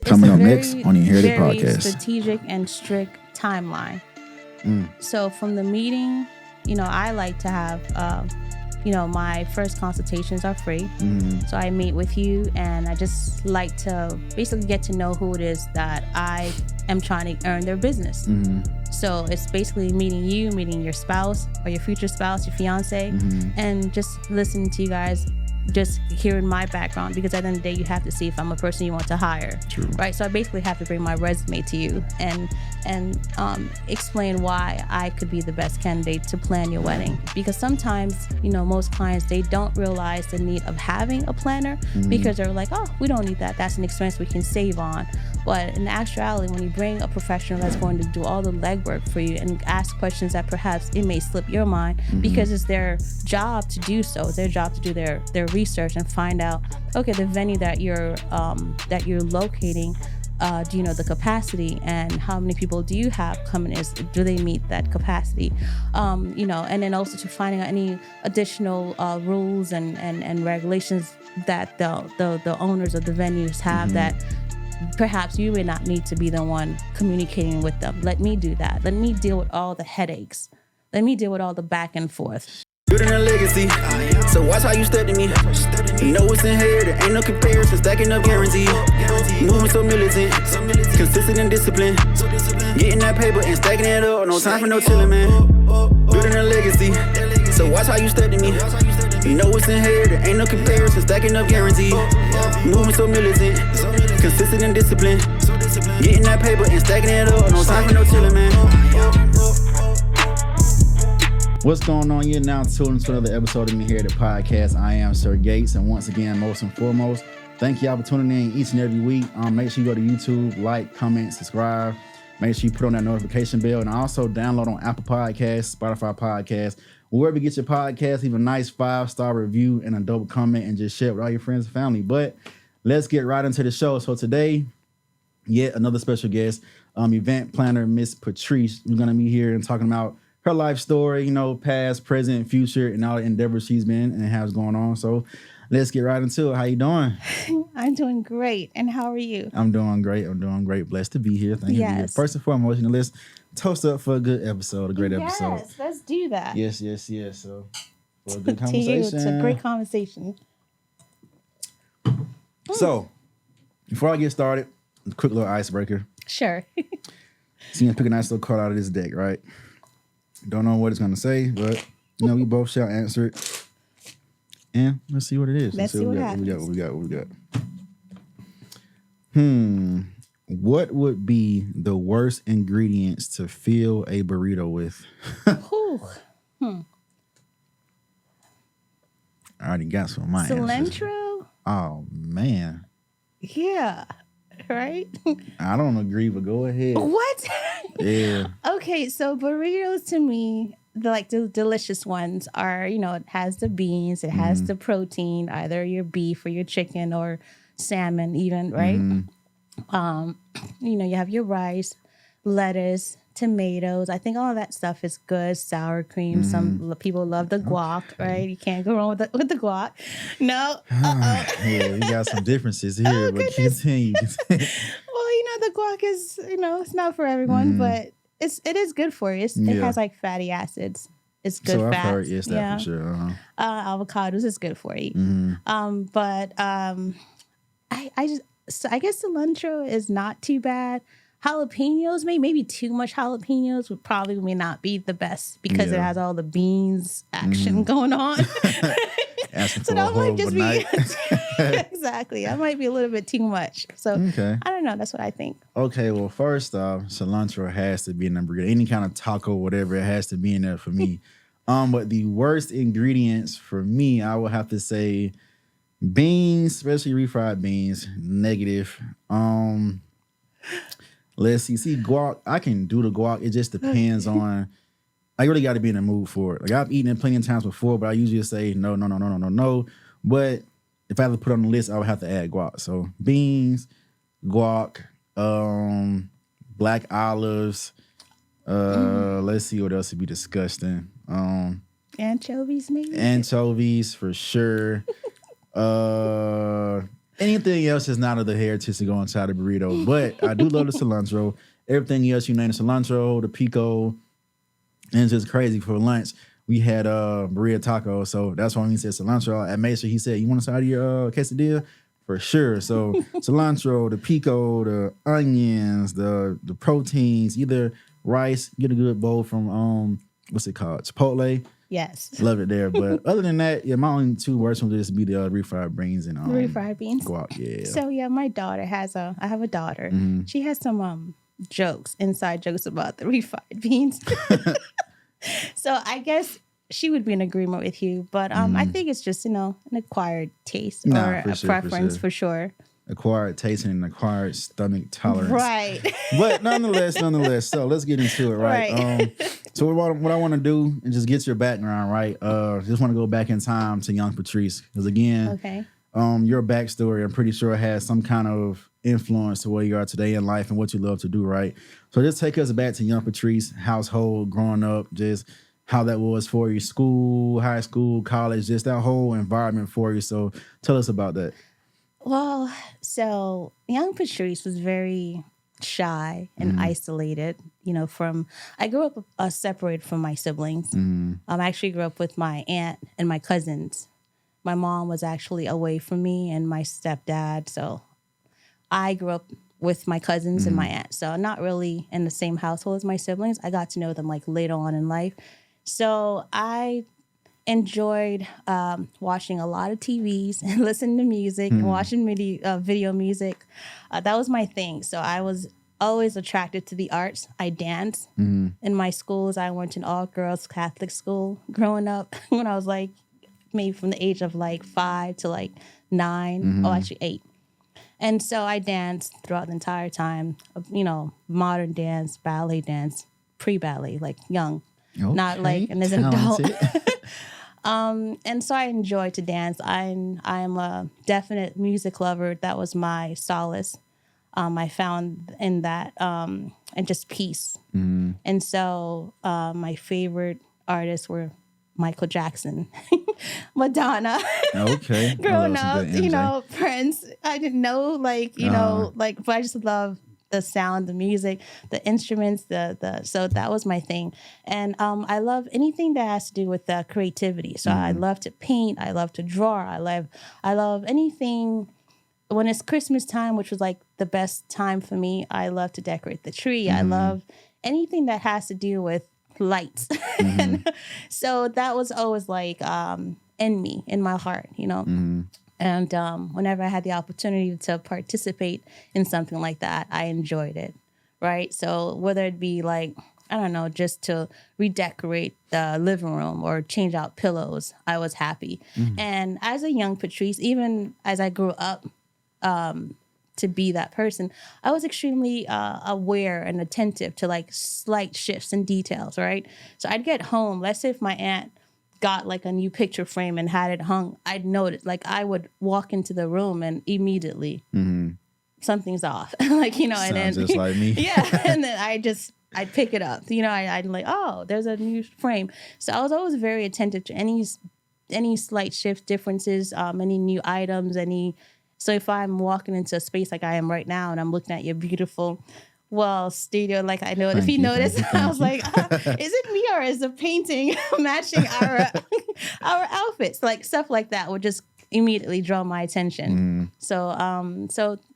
Coming up next on the Inherited very Podcast. strategic and strict timeline. So from the meeting, I like to have, my first consultations are free. So I meet with you, and I just like to basically get to know who it is that I am trying to earn their business. So it's basically meeting you, meeting your spouse or your future spouse, your fiance, and just listening to you guys, just hearing my background, because at the end of the day, you have to see if I'm a person you want to hire. True. Right? So I basically have to bring my resume to you and explain why I could be the best candidate to plan your wedding. Because sometimes, most clients, they don't realize the need of having a planner because they're like, oh, we don't need that. That's an expense we can save on. But in actuality, when you bring a professional that's going to do all the legwork for you and ask questions that perhaps it may slip your mind, because it's their job to do so. It's their job to do their research and find out, okay, the venue that you're locating, do you know the capacity, and how many people do you have coming? Do they meet that capacity? And then also to finding out any additional rules and regulations that the owners of the venues have that perhaps you may not need to be the one communicating with them. Let me do that. Let me deal with all the headaches. Let me deal with all the back and forth. Building a legacy, so watch how you step to me. You know it's inherited, ain't no comparison, stacking up guaranteed. Moving so militant, consistent and disciplined. Getting that paper and stacking it up, no time for no chillin', man. Building a legacy, so watch how you step to me. You know it's inherited, ain't no comparison, stacking up guaranteed. Moving so militant, consistent and disciplined. Getting that paper and stacking it up, no time for no chillin', man. What's going on? You're now tuned into another episode of the Inherited Podcast. I am Sir Gates, and once again, most and foremost, thank y'all for tuning in each and every week. Make sure you go to YouTube, like, comment, subscribe. Make sure you put on that notification bell, and also download on Apple Podcasts, Spotify Podcasts, wherever you get your podcast. Leave a nice 5-star review and a dope comment, and just share it with all your friends and family. But let's get right into the show. So today, yet another special guest, event planner Miss Patrice. We're gonna be here and talking about her life story, past, present, future, and all the endeavors she's been and has going on. So let's get right into it. How you doing? I'm doing great. And how are you? I'm doing great. Blessed to be here. Thank you. Yes. First and foremost, let's toast up for a good episode, a great episode. Yes, let's do that. Yes. So for a good To conversation. you, it's a great conversation. So before I get started, a quick little icebreaker. Sure. So you can pick a nice little card out of this deck, right? Don't know what it's going to say, but, we both shall answer it. And let's see what it is. Let's see what happens. What we got. What would be the worst ingredients to fill a burrito with? I already got some of my answers. Cilantro? Oh, man. Yeah. Right? I don't agree, but go ahead. What? Yeah. Okay, so burritos to me, the delicious ones are, it has the beans, it has the protein, either your beef or your chicken or salmon even, right? You have your rice, lettuce, tomatoes. I think all of that stuff is good. Sour cream. Some people love the guac, right? You can't go wrong with the guac. No. Yeah, we got some differences here, but continue. Well, the guac is, it's not for everyone, but it is good for you. It has like fatty acids. It's good so fats. I've heard, yes, that for sure. Avocados is good for you. But I guess cilantro is not too bad. Jalapenos, maybe too much jalapenos may not be the best because it has all the beans action going on. Asking so for that a might whole just night. be exactly. That might be a little bit too much. So okay. I don't know. That's what I think. Okay, well, first off, cilantro has to be in the burrito. Any kind of taco, whatever, it has to be in there for me. But the worst ingredients for me, I would have to say beans, especially refried beans, negative. Let's see, guac, I can do the guac. It just depends on, I really got to be in the mood for it. Like I've eaten it plenty of times before, but I usually say no. But if I had to put on the list, I would have to add guac. So beans, guac, black olives. Let's see what else would be disgusting. Anchovies, maybe? Anchovies for sure. Anything else is not of the heritage to go inside a burrito. But I do love the cilantro. Everything else, you name the cilantro, the pico, and it's just crazy. For lunch, we had burrito taco. So that's why when he said cilantro, I made sure he said, you want a side of your quesadilla? For sure. So cilantro, the pico, the onions, the proteins, either rice, get a good bowl from what's it called? Chipotle. Yes. Love it there. But other than that, yeah, my only two words would just be the refried beans and refried beans. Guac, yeah. So yeah, my daughter I have a daughter. She has some inside jokes about the refried beans. So I guess she would be in agreement with you, but I think it's just, an acquired taste or a preference for sure. Acquired taste and acquired stomach tolerance. Right. But nonetheless, so let's get into it, right? So what I want to do and just get your background, right? Just want to go back in time to young Patrice. Because again, your backstory, I'm pretty sure has some kind of influence to where you are today in life and what you love to do, right? So just take us back to young Patrice, household, growing up, just how that was for you, school, high school, college, just that whole environment for you. So tell us about that. Well, so young Patrice was very shy and isolated, I grew up separated from my siblings. I actually grew up with my aunt and my cousins. My mom was actually away from me and my stepdad. So I grew up with my cousins and my aunt. So not really in the same household as my siblings. I got to know them like later on in life. So I enjoyed watching a lot of TVs and listening to music and watching video music. That was my thing. So I was always attracted to the arts. I danced. In my schools, I went to an all-girls Catholic school growing up when I was like maybe from the age of like 5 to like 9. Oh, actually 8. And so I danced throughout the entire time, modern dance, ballet dance, pre-ballet, like young, not like and as an adult. And so I enjoy to dance. I'm a definite music lover. That was my solace. I found in that and just peace. And so my favorite artists were Michael Jackson, Madonna. Okay. Growing up, Prince. I didn't know, but I just love the sound, the music, the instruments, so that was my thing. And I love anything that has to do with creativity. So I love to paint, I love to draw, I love anything. When it's Christmas time, which was like the best time for me, I love to decorate the tree. I love anything that has to do with lights. And so that was always like in me, in my heart, And whenever I had the opportunity to participate in something like that, I enjoyed it, right? So whether it be like, I don't know, just to redecorate the living room or change out pillows, I was happy. And as a young Patrice, even as I grew up to be that person, I was extremely aware and attentive to like slight shifts and details, right? So I'd get home, let's say if my aunt got like a new picture frame and had it hung, I'd notice, like I would walk into the room and immediately something's off. Like, and then just like me. Yeah. And then I'd pick it up. I'd like, oh, there's a new frame. So I was always very attentive to any slight shift differences, any new items, so if I'm walking into a space like I am right now and I'm looking at your beautiful studio, like I know if you notice, I was like, is it me or is the painting matching our outfits? Like stuff like that would just immediately draw my attention. So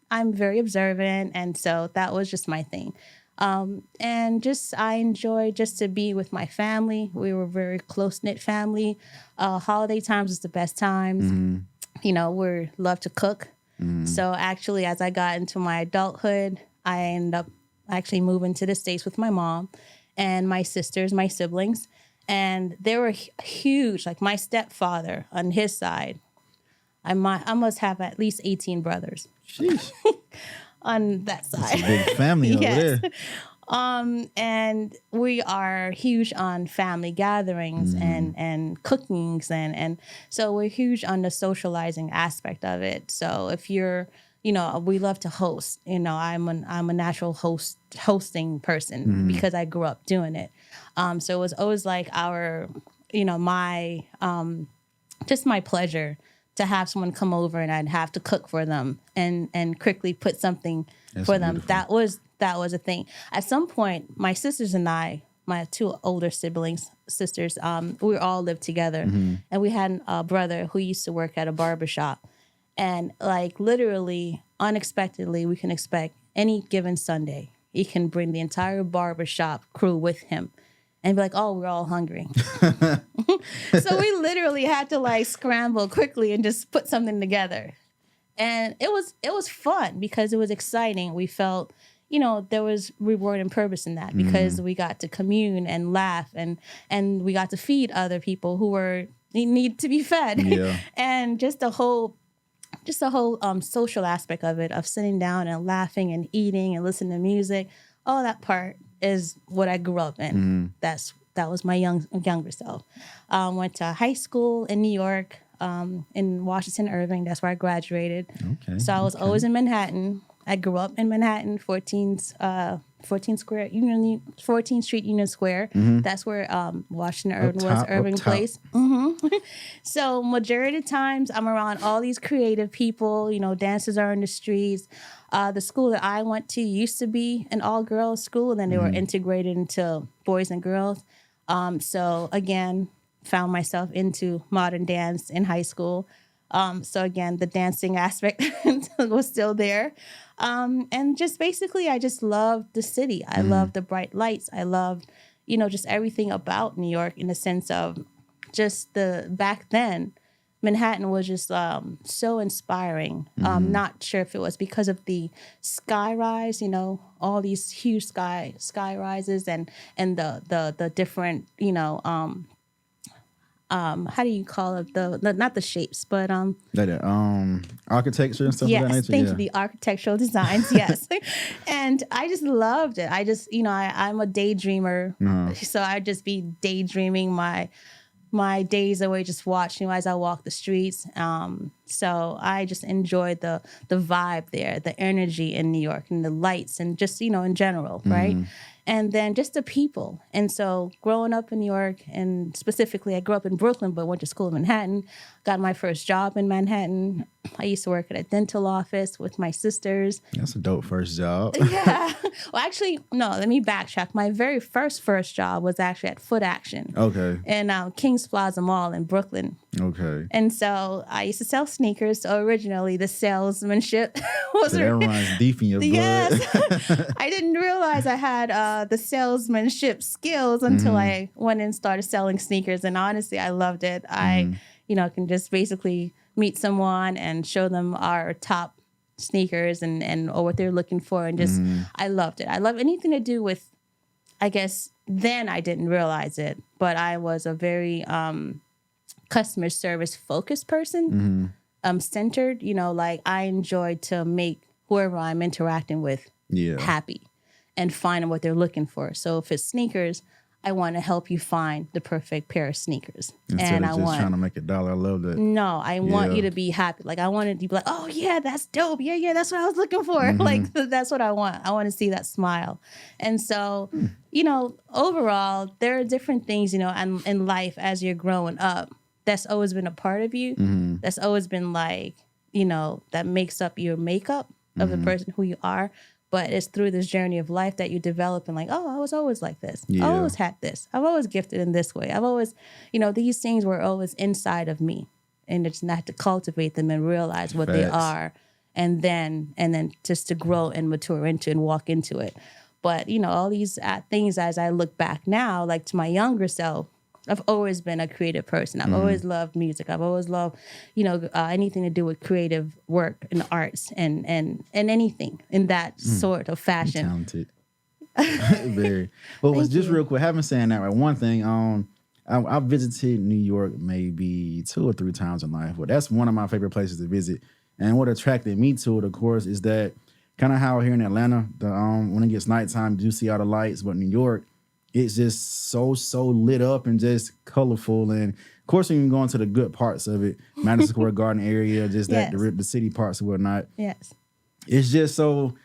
I'm very observant, and so that was just my thing. And I enjoy just to be with my family. We were a very close-knit family. Holiday times was the best times. We love to cook. So actually, as I got into my adulthood, I ended up actually moving to the States with my mom and my sisters, my siblings. And they were huge. Like my stepfather on his side, I must have at least 18 brothers. Sheesh. On that side. It's a big family over there. And we are huge on family gatherings and cookings and so we're huge on the socializing aspect of it. So if you're, we love to host. I'm a natural hosting person because I grew up doing it. So it was always like my just my pleasure to have someone come over and I'd have to cook for them and quickly put something That's for them. beautiful. That was a thing. At some point, my sisters and I, my two older sisters, we all lived together, and we had a brother who used to work at a barbershop. And like literally, unexpectedly, we can expect any given Sunday, he can bring the entire barbershop crew with him and be like, oh, we're all hungry. So we literally had to like scramble quickly and just put something together. And it was fun because it was exciting. We felt, there was reward and purpose in that because we got to commune and laugh and we got to feed other people who need to be fed. Yeah. And just the whole social aspect of it, of sitting down and laughing and eating and listening to music, all that part is what I grew up in. That was my younger self. Went to high school in New York, in Washington Irving. That's where I graduated. Okay. So I was always in Manhattan. I grew up in Manhattan, 14th Street, Union Square. That's where Washington Irving was, Irving Place. So majority of times I'm around all these creative people. Dancers are in the streets. The school that I went to used to be an all-girls school, and then they were integrated into boys and girls. So again, found myself into modern dance in high school. So again, the dancing aspect was still there. And just basically, I just loved the city. I loved the bright lights. I loved, just everything about New York in the sense of just back then, Manhattan was just so inspiring. Not sure if it was because of the sky rise, all these huge sky rises and the different, how do you call it? Not the shapes, but architecture and stuff yes, of that nature. Thank you. The architectural designs, yes. And I just loved it. I just, I'm a daydreamer, so I'd just be daydreaming my days away, just watching as I walk the streets. So I just enjoyed the vibe there, the energy in New York, and the lights, and just in general, right? And then just the people. And so growing up in New York, and specifically I grew up in Brooklyn, but went to school in Manhattan, got my first job in Manhattan. I used to work at a dental office with my sisters. That's a dope first job. Yeah. Well, actually, no, let me backtrack. My very first job was actually at Foot Action. Okay. In Kings Plaza Mall in Brooklyn. Okay. And so I used to sell sneakers. So originally the salesmanship was... So that runs deep in your blood. Yes. I didn't realize I had the salesmanship skills until I went and started selling sneakers. And honestly, I loved it. I can just basically meet someone and show them our top sneakers or what they're looking for. And just, I loved it. I love anything to do with, I guess, then I didn't realize it, but I was a very customer service focused person, centered, like I enjoyed to make whoever I'm interacting with happy and find what they're looking for. So if it's sneakers, I want to help you find the perfect pair of sneakers. Instead of just trying to make $1. I love that. No, I want you to be happy. Like I wanted to be like, oh yeah, that's dope. Yeah, that's what I was looking for. Like that's what I want. I want to see that smile. And so, overall, there are different things, in life as you're growing up, that's always been a part of you. That's always been like, that makes up your makeup of the person who you are. But it's through this journey of life that you develop and like, oh, I was always like this. I always had this. I've always gifted in this way. I've always, these things were always inside of me. And it's not to cultivate them and realize what they are. And then just to grow and mature into and walk into it. But, all these things as I look back now, like to my younger self, I've always been a creative person. I've always loved music. I've always loved, anything to do with creative work and arts and anything in that sort of fashion. Talented. Very. Well, just real quick, having saying that, right? One thing, I visited New York maybe 2 or 3 times in life, but that's one of my favorite places to visit. And what attracted me to it, of course, is that kind of how here in Atlanta, when it gets nighttime, you do see all the lights, but New York, it's just so lit up and just colorful. And of course, when you go into the good parts of it, Madison Square Garden area, just that the city parts and whatnot. Yes. It's just so,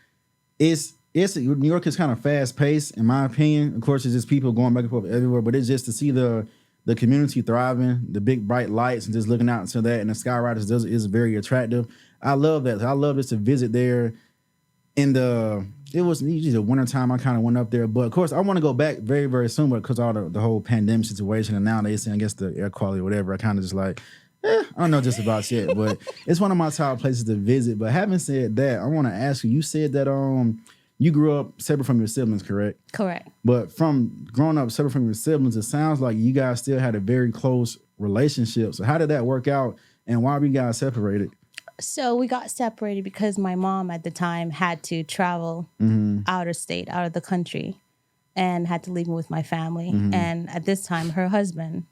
New York is kind of fast paced, in my opinion. Of course, it's just people going back and forth everywhere, but it's just to see the the community thriving, the big bright lights, and just looking out into that, and the Skyriders is very attractive. I love that. I love just to visit there. It was usually the wintertime I kind of went up there, but of course I want to go back very, very soon, but because all the whole pandemic situation, and nowadays I guess the air quality or whatever, I kind of just like, I don't know just about shit, but it's one of my top places to visit. But having said that, I want to ask you, you said that you grew up separate from your siblings, correct? Correct. But from growing up separate from your siblings, it sounds like you guys still had a very close relationship. So how did that work out, and why were you guys separated? So we got separated because my mom at the time had to travel out of state, out of the country, and had to leave me with my family. And at this time, her husband,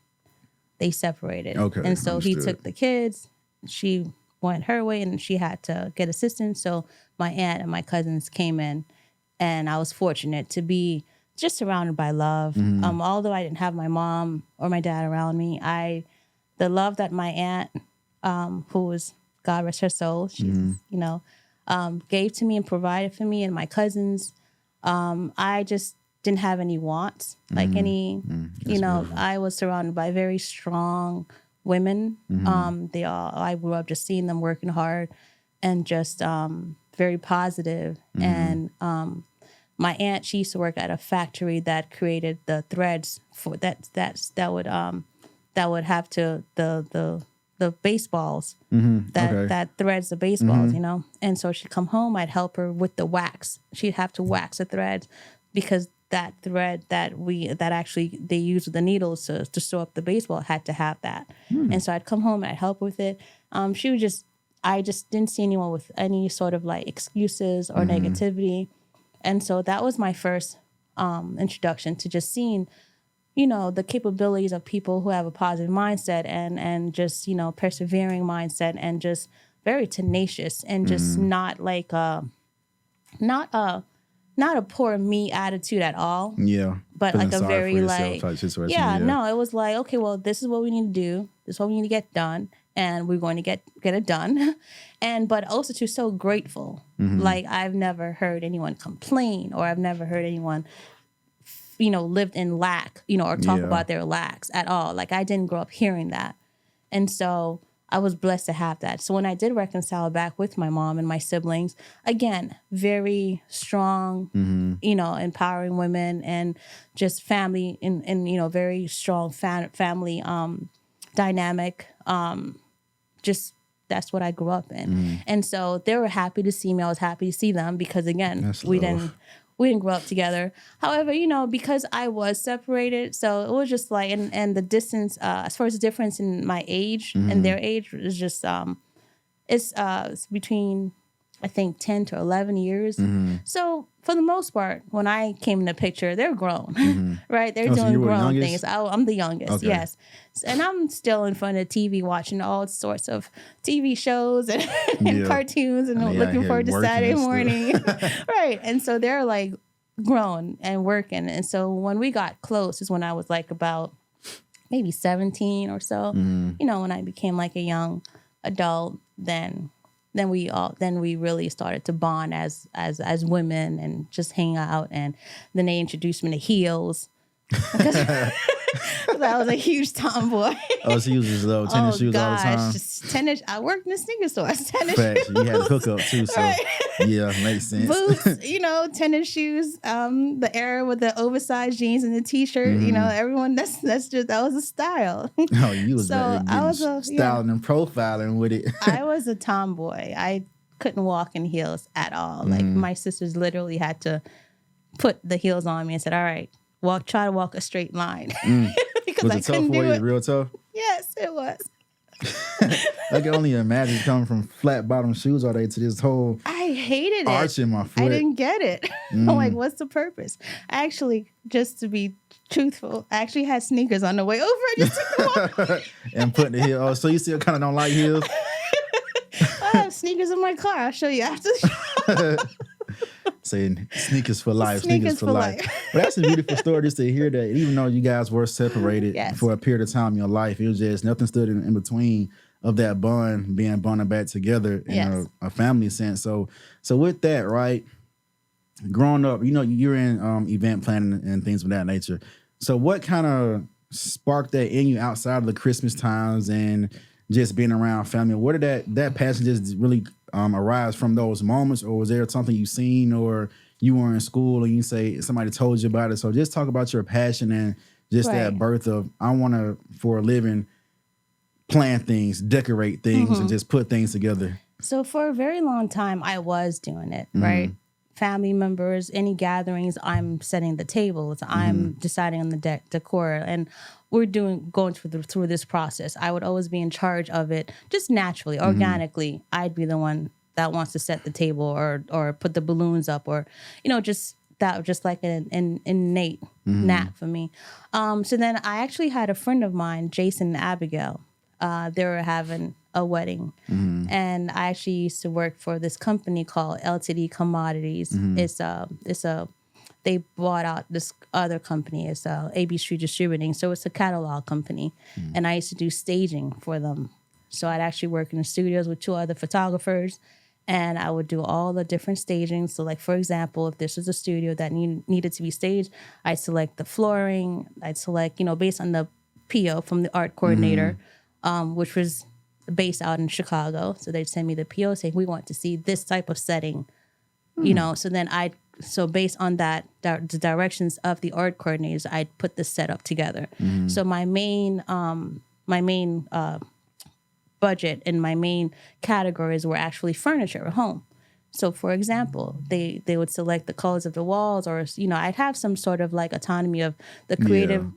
they separated. Okay, and so he understood. took the kids. She went her way, and she had to get assistance. So my aunt and my cousins came in, and I was fortunate to be just surrounded by love. Although I didn't have my mom or my dad around me, the love that my aunt, who was, God rest her soul, she's, gave to me and provided for me and my cousins. I just didn't have any wants, I was surrounded by very strong women. I grew up just seeing them working hard and just very positive. And my aunt, she used to work at a factory that created the threads for that would have to the baseballs that threads the baseballs, And so she'd come home, I'd help her with the wax. She'd have to wax the threads because that thread that actually they use with the needles to sew up the baseball had to have that. And so I'd come home and I'd help with it. I just didn't see anyone with any sort of like excuses or negativity. And so that was my first introduction to just seeing the capabilities of people who have a positive mindset and just, persevering mindset and just very tenacious and just not like not a poor me attitude at all. Yeah. But feeling like a sorry very for like, yourself type situation. Yeah, no, it was like, okay, well, this is what we need to do. This is what we need to get done. And we're going to get it done. But also too, so grateful. Like I've never heard anyone complain, or I've never heard anyone lived in lack, or talk about their lacks at all. Like I didn't grow up hearing that. And so I was blessed to have that. So when I did reconcile back with my mom and my siblings, again, very strong, empowering women and just family and very strong family dynamic. Just that's what I grew up in. And so they were happy to see me. I was happy to see them because again, we didn't grow up together. However, because I was separated, so it was just like, and the distance, as far as the difference in my age and their age is just, it's between, I think, 10 to 11 years. So for the most part, when I came in the picture, they're grown, right? They're doing grown things. I'm the youngest, yes. And I'm still in front of the TV watching all sorts of TV shows and, and cartoons and looking forward to Saturday morning. Right. And so they're like grown and working. And so when we got close is when I was like about maybe 17 or so, when I became like a young adult, then we really started to bond as women and just hang out. And then they introduced me to heels. I was a huge tomboy. Oh, so you was just little tennis shoes all the time? Just tennis. I worked in a sneaker store. Tennis shoes. You had a hookup too, so right. Yeah, makes sense. Boots, tennis shoes, the era with the oversized jeans and the t-shirt, everyone that was a style. Oh, you was so styling and profiling with it. I was a tomboy. I couldn't walk in heels at all. Like my sisters literally had to put the heels on me and said, all right, try to walk a straight line. Because was it tough for you? Real tough? Yes, it was. I can only imagine coming from flat bottom shoes all day to this whole I hated arch in my foot. I didn't get it. I'm like, what's the purpose? I actually, just to be truthful, I actually had sneakers on the way over. I just took them off. And put the heel. Oh, so you still kind of don't like heels? I have sneakers in my car. I'll show you after the show. Saying sneakers for life, sneakers for life. But that's a beautiful story just to hear that even though you guys were separated for a period of time in your life, it was just nothing stood in between of that bond being bonded back together in a family sense. So with that, right, growing up, you're in event planning and things of that nature. So what kind of sparked that in you outside of the Christmas times and just being around family? Where did that passion just really arise from those moments, or was there something you seen or you were in school and you say somebody told you about it? So just talk about your passion and just that birth of, I want to, for a living, plan things, decorate things, and just put things together. So for a very long time, I was doing it, right? Family members, any gatherings, I'm setting the tables, I'm deciding on the decor, and we're going through this process. I would always be in charge of it, just naturally, organically. I'd be the one that wants to set the table or put the balloons up, or just like an innate knack for me. So then I actually had a friend of mine, Jason and Abigail. They were having a wedding, and I actually used to work for this company called LTD Commodities. They bought out this other company. It's AB Street Distributing, so it's a catalog company, and I used to do staging for them. So I'd actually work in the studios with 2 other photographers, and I would do all the different staging. So, like, for example, if this was a studio that needed to be staged, I'd select the flooring. I'd select, based on the PO from the art coordinator, which was based out in Chicago. So they'd send me the PO saying, we want to see this type of setting, So then so based on that, the directions of the art coordinators, I'd put the setup together. So my main budget and my main categories were actually furniture at home. So, for example, they would select the colors of the walls, or I'd have some sort of like autonomy of the creative,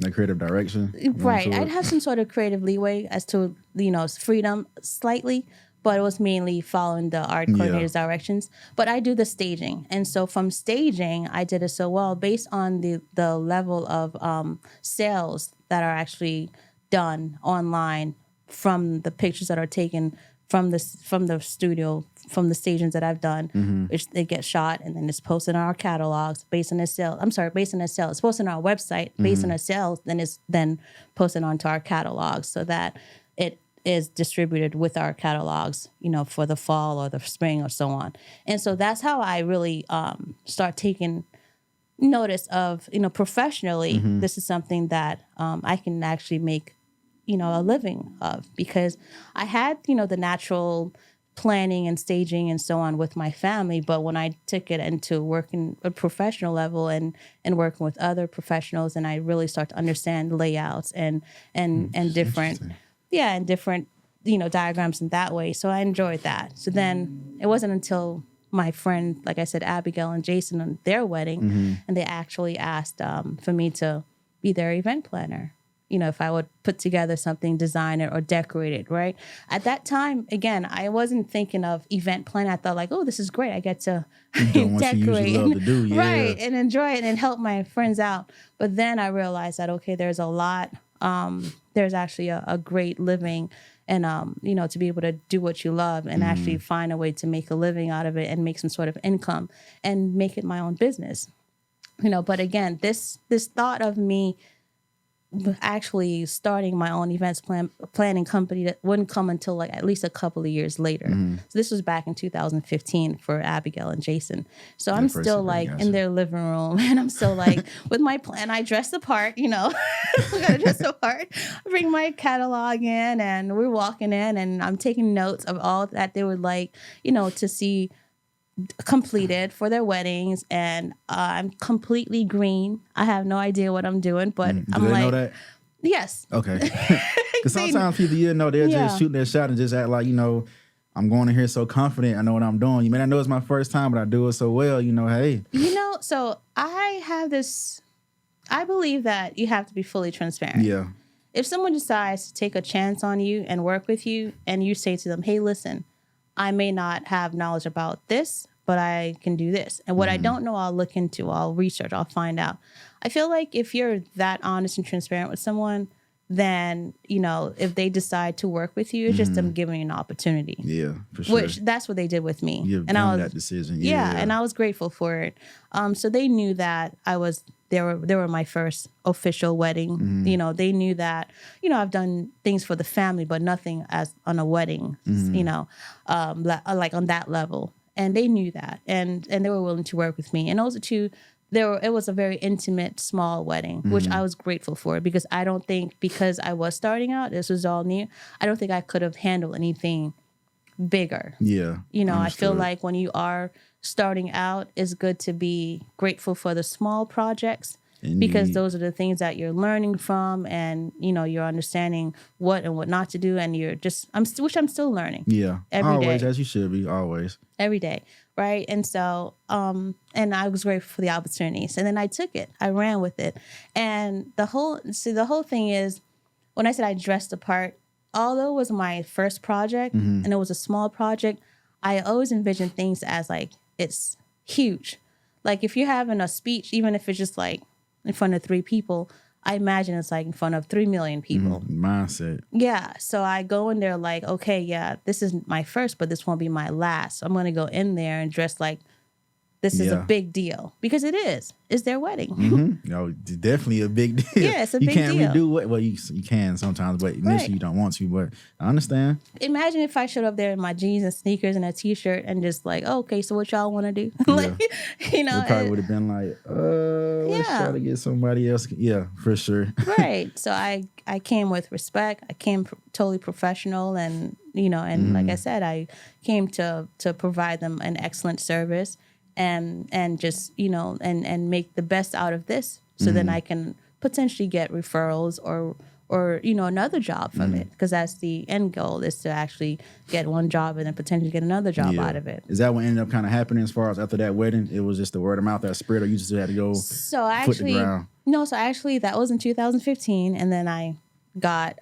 the creative direction, right? I'd have some sort of creative leeway as to freedom slightly, but it was mainly following the art coordinator's directions. But I do the staging, and so from staging, I did it so well based on the level of sales that are actually done online from the pictures that are taken from the studio, from the stagings that I've done, which they get shot and then it's posted on our catalogs based on the sale. Based on the sale. It's posted on our website based on the sales, then it's then posted onto our catalogs so that it is distributed with our catalogs, for the fall or the spring or so on. And so that's how I really start taking notice of, professionally, this is something that I can actually make, a living of, because I had, the natural planning and staging and so on with my family. But when I took it into working a professional level and working with other professionals, and I really start to understand layouts and different, and different, diagrams in that way. So I enjoyed that. So then it wasn't until my friend, like I said, Abigail and Jason, on their wedding, and they actually asked for me to be their event planner. If I would put together something, design it or decorate it, right? At that time, again, I wasn't thinking of event planning. I thought like, oh, this is great. I get to decorate, love to do, right, and enjoy it and help my friends out. But then I realized that, okay, there's a lot. There's actually a great living, and to be able to do what you love and actually find a way to make a living out of it and make some sort of income and make it my own business. But again, this thought of me actually starting my own events planning company that wouldn't come until like at least a couple of years later. So this was back in 2015 for Abigail and Jason. So I'm still like in their living room, and I'm still like with my plan. I dress the part, we gotta dress the part. I bring my catalog in, and we're walking in, and I'm taking notes of all that they would like, to see completed for their weddings. And I'm completely green. I have no idea what I'm doing, but I'm they like, know that? Yes. Okay. Because sometimes people, they're just shooting their shot and just act like, I'm going in here so confident. I know what I'm doing. You may not know it's my first time, but I do it so well, hey. So I have this, I believe that you have to be fully transparent. Yeah. If someone decides to take a chance on you and work with you, and you say to them, hey, listen, I may not have knowledge about this, but I can do this. And what I don't know, I'll look into, I'll research, I'll find out. I feel like if you're that honest and transparent with someone, then, if they decide to work with you, it's just them giving you an opportunity. Yeah, for sure. Which that's what they did with me. You've done that decision. Yeah, and I was grateful for it. So they knew that they were my first official wedding. They knew that, I've done things for the family, but nothing as on a wedding, like on that level. And they knew that, and they were willing to work with me. And those are two it was a very intimate, small wedding, which I was grateful for, because I don't think, because I was starting out, this was all new, I don't think I could have handled anything bigger. Yeah. You know, understood. I feel like when you are starting out, it's good to be grateful for the small projects, because those are the things that you're learning from, and, you know, you're understanding what and what not to do, and which I'm still learning. Yeah. Every always, day. as you should be, always. Every day, right? And so, and I was grateful for the opportunities, and then I took it. I ran with it, and the whole thing is, when I said I dressed the part, although it was my first project and it was a small project, I always envisioned things as like, it's huge. Like if you're having a speech, even if it's just like in front of 3 people, I imagine it's like in front of 3 million people. Mindset. Yeah. So I go in there like, okay, yeah, this is my first, but this won't be my last. So I'm going to go in there and dress like this is a big deal, because it is. It's their wedding. No, definitely a big deal. Yeah, it's a you big can't deal. redo it. Well, you can sometimes, but initially you don't want to. But I understand. Imagine if I showed up there in my jeans and sneakers and a t-shirt and just like, oh, okay, so what y'all want to do? Like, you know, It probably would have been like, let's try to get somebody else. Yeah, for sure. Right. So I came with respect. I came totally professional, and, you know, and like I said, I came to provide them an excellent service, and just, you know, and make the best out of this, so then I can potentially get referrals or you know, another job from it, because that's the end goal, is to actually get one job and then potentially get another job out of it. Is that what ended up kind of happening as far as after that wedding? It was just the word of mouth that spread, or you just had to go So I foot to ground? No, so actually that was in 2015, and then I got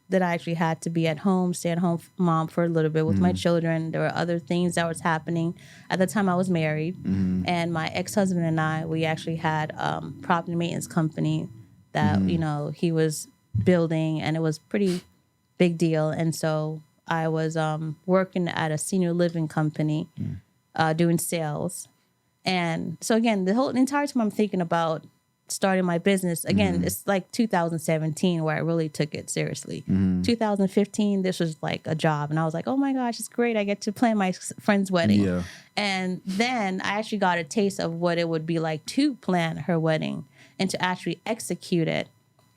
that I actually had to be at home, stay at home mom for a little bit with my children. There were other things that was happening at the time. I was married, and my ex-husband and I, we actually had property maintenance company that you know, he was building, and it was pretty big deal. And so I was working at a senior living company, doing sales. And so again, the entire time I'm thinking about starting my business, again, it's like 2017 where I really took it seriously. 2015, this was like a job, and I was like, oh my gosh, it's great, I get to plan my friend's wedding. And then I actually got a taste of what it would be like to plan her wedding and to actually execute it,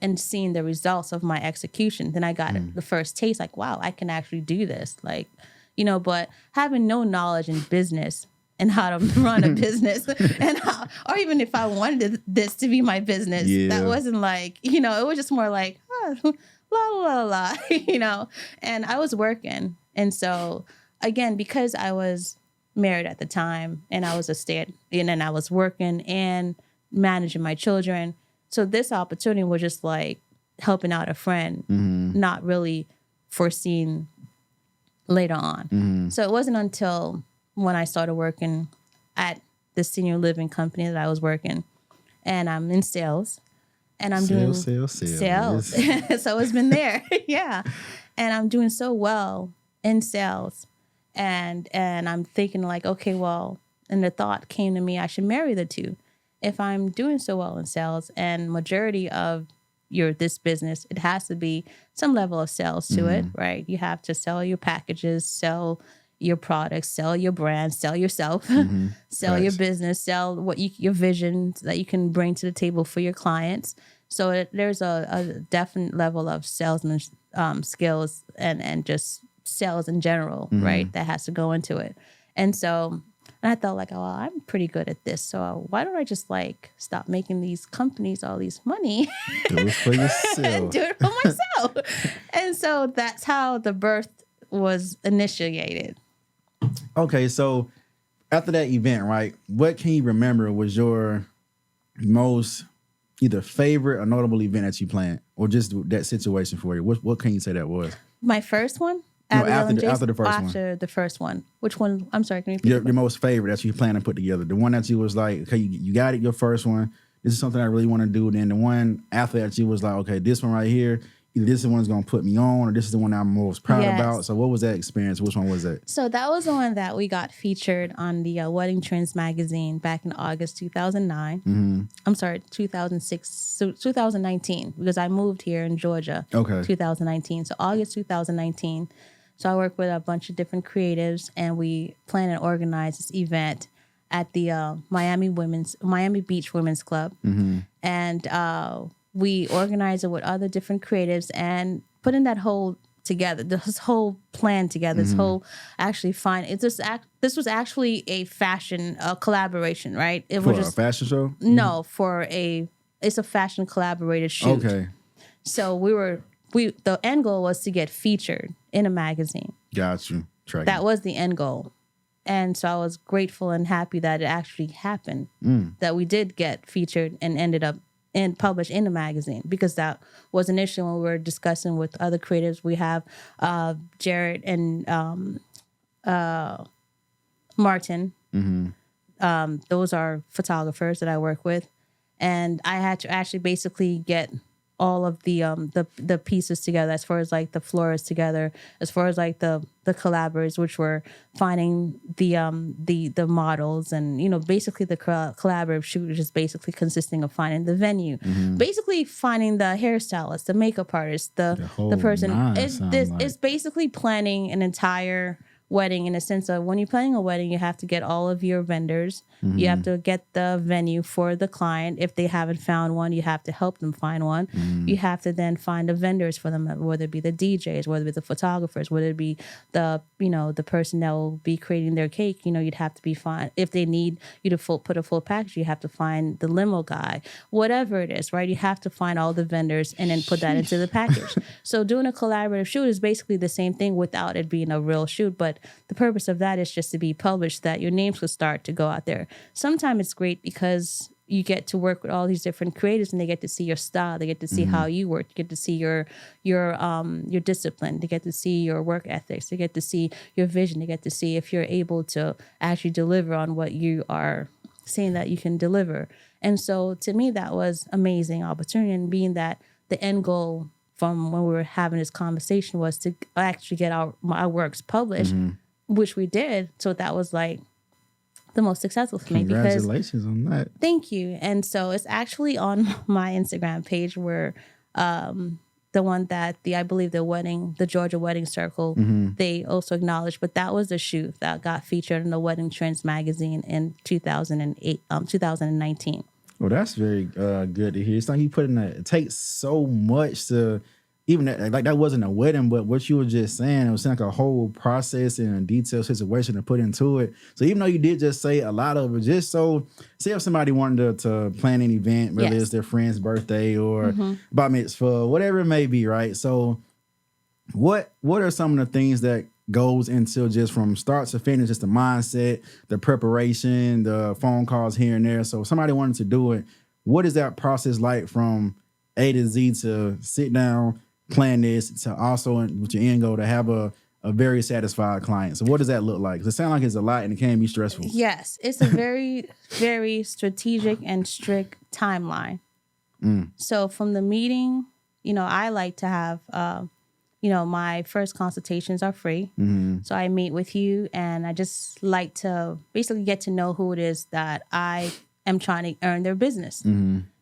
and seeing the results of my execution. Then I got the first taste, like, wow, I can actually do this. Like, you know, but having no knowledge in business and how to run a business, and how, or even if I wanted this to be my business, that wasn't like, you know, it was just more like, la, la, la, you know, and I was working. And so again, because I was married at the time, and I was and I was working and managing my children. So this opportunity was just like helping out a friend, not really foreseen later on. So it wasn't until when I started working at the senior living company that I was working, and I'm in sales, and I'm doing sales. So it's been there. Yeah. And I'm doing so well in sales, and I'm thinking like, okay, well, and the thought came to me, I should marry the two. If I'm doing so well in sales, and majority of this business, it has to be some level of sales to it, right? You have to sell your packages, sell your products, sell your brand, sell yourself, sell your business, sell what your vision that you can bring to the table for your clients. So there's a definite level of salesman skills and just sales in general, right? That has to go into it. And so I thought like, oh, I'm pretty good at this. So why don't I just like stop making these companies all these money? Do it for yourself. And do it for myself. And so that's how the birth was initiated. Okay, so after that event, right, what can you remember was your most either favorite or notable event that you planned, or just that situation for you? What can you say that was? My first one? No, after the first one. After the first one. Which one? I'm sorry, can you repeat? Your most favorite that you plan to put together. The one that you was like, okay, you got it, your first one. This is something I really want to do. Then the one after that, you was like, okay, this one right here, either this is the one that's going to put me on, or this is the one I'm most proud about. So what was that experience? Which one was that? So that was the one that we got featured on the Wedding Trends magazine back in August 2009. I'm sorry, 2006, so 2019, because I moved here in Georgia. 2019. So August 2019. So I work with a bunch of different creatives, and we plan and organize this event at the Miami Beach Women's Club, and we organized it with other different creatives and putting that whole together, this whole plan together, this whole actually this was actually a fashion collaboration, right? It For was just a fashion show? no it's a fashion collaborated shoot. Okay. So the end goal was to get featured in a magazine. Got you. That was the end goal. And so I was grateful and happy that it actually happened, that we did get featured and ended up published in the magazine, because that was an issue when we were discussing with other creatives. We have Jared and Martin. Those are photographers that I work with. And I had to actually basically get all of the pieces together, as far as like the florists together, as far as like the collaborators, which were finding the models, and basically the collaborative shoot, which is basically consisting of finding the venue, basically finding the hairstylist, the makeup artist, the person. It's basically planning an entire wedding, in a sense of, when you're planning a wedding, you have to get all of your vendors. You have to get the venue for the client. If they haven't found one, you have to help them find one. You have to then find the vendors for them, whether it be the DJs, whether it be the photographers, whether it be the the person that will be creating their cake. You'd have to be fine. If they need you to put a full package, you have to find the limo guy, whatever it is, right? You have to find all the vendors and then put that into the package. So doing a collaborative shoot is basically the same thing without it being a real shoot, but the purpose of that is just to be published, that your names will start to go out there. Sometimes it's great because you get to work with all these different creators, and they get to see your style. They get to see how you work. You get to see your discipline. They get to see your work ethics. They get to see your vision. They get to see if you're able to actually deliver on what you are saying that you can deliver. And so to me, that was amazing opportunity. And being that the end goal from when we were having this conversation was to actually get our works published, which we did. So that was like the most successful for me. Congratulations on that. Thank you. And so it's actually on my Instagram page, where the one that I believe the Georgia Wedding Circle, they also acknowledged, but that was the shoot that got featured in the Wedding Trends magazine in 2019. Well, that's very good to hear. It's like you put in that. It takes so much to even that, like that wasn't a wedding, but what you were just saying, it was like a whole process and a detailed situation to put into it. So even though you did just say a lot of it, just so say if somebody wanted to plan an event, whether it's their friend's birthday or bar mitzvah, whatever it may be, right? So what are some of the things that goes into just from start to finish, just the mindset, the preparation, the phone calls here and there? So if somebody wanted to do it, what is that process like from A to Z to sit down, plan this, to also with your end goal to have a very satisfied client? So what does that look like? 'Cause it sounds like it's a lot and it can be stressful. Yes, it's a very, very strategic and strict timeline. So from the meeting, I like to have, my first consultations are free. So I meet with you, and I just like to basically get to know who it is that I am trying to earn their business.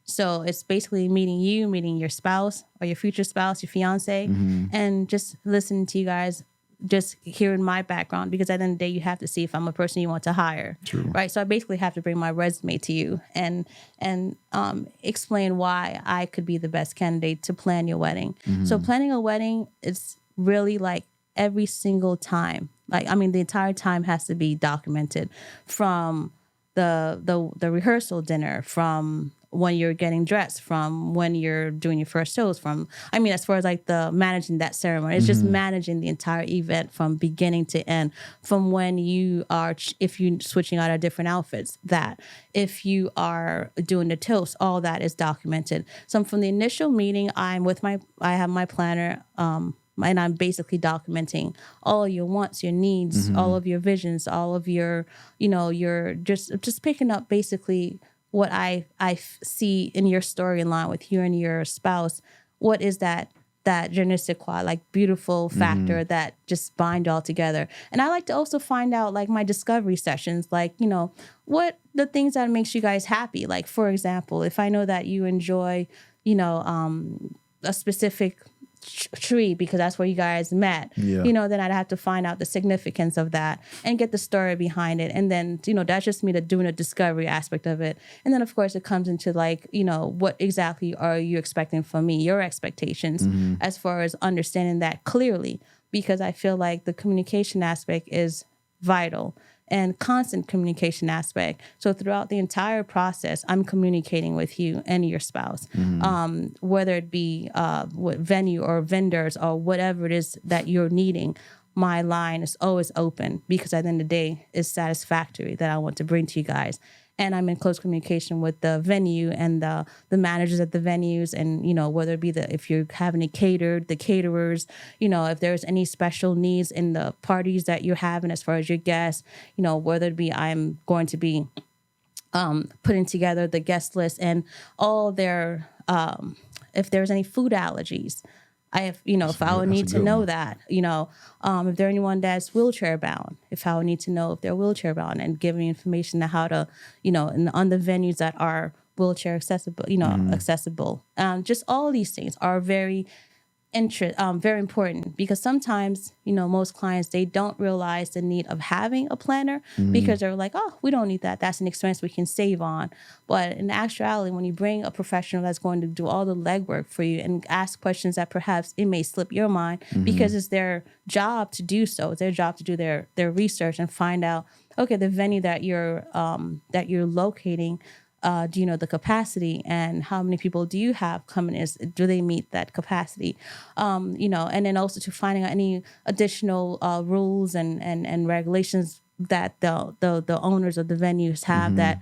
So it's basically meeting you, meeting your spouse or your future spouse, your fiance, and just listening to you guys, just hearing my background, because at the end of the day, you have to see if I'm a person you want to hire. True. Right? So I basically have to bring my resume to you and explain why I could be the best candidate to plan your wedding. So planning a wedding is really like every single time. Like, the entire time has to be documented, from the rehearsal dinner, from when you're getting dressed, from when you're doing your first toast, from, as far as like the managing that ceremony, it's just managing the entire event from beginning to end, from when you are, if you're switching out of different outfits, that if you are doing the toast, all that is documented. So from the initial meeting, I have my planner, and I'm basically documenting all your wants, your needs, all of your visions, all of your, your just picking up basically what I see in your storyline with you and your spouse. What is that je ne sais quoi, like beautiful factor that just bind all together? And I like to also find out, like, my discovery sessions, like, what the things that makes you guys happy. Like, for example, if I know that you enjoy, a specific tree because that's where you guys met. Yeah. You know, then I'd have to find out the significance of that and get the story behind it. And then, you know, that's just me doing a discovery aspect of it. And then, of course, it comes into like, you know, what exactly are you expecting from me, your expectations, as far as understanding that clearly, because I feel like the communication aspect is vital and constant communication aspect. So throughout the entire process, I'm communicating with you and your spouse, whether it be what venue or vendors or whatever it is that you're needing. My line is always open because at the end of the day, it's satisfactory that I want to bring to you guys. And I'm in close communication with the venue and the managers at the venues, and, you know, whether it be if you're having it catered, the caterers, you know, if there's any special needs in the parties that you're having as far as your guests, you know, whether it be I'm going to be putting together the guest list and all their, if there's any food allergies. I have, you know, if I would need to know that, you know, if there's anyone that's wheelchair bound, if I would need to know if they're wheelchair bound and give me information on how to, you know, on the venues that are wheelchair accessible, you know, accessible. Just all these things are very important because sometimes, you know, most clients, they don't realize the need of having a planner because they're like, oh, we don't need that. That's an expense we can save on. But in actuality, when you bring a professional that's going to do all the legwork for you and ask questions that perhaps it may slip your mind because it's their job to do so. It's their job to do their research and find out, okay, the venue that you're locating, do you know the capacity and how many people do you have coming? Do they meet that capacity? You know, and then also to finding out any additional rules and regulations that the owners of the venues have that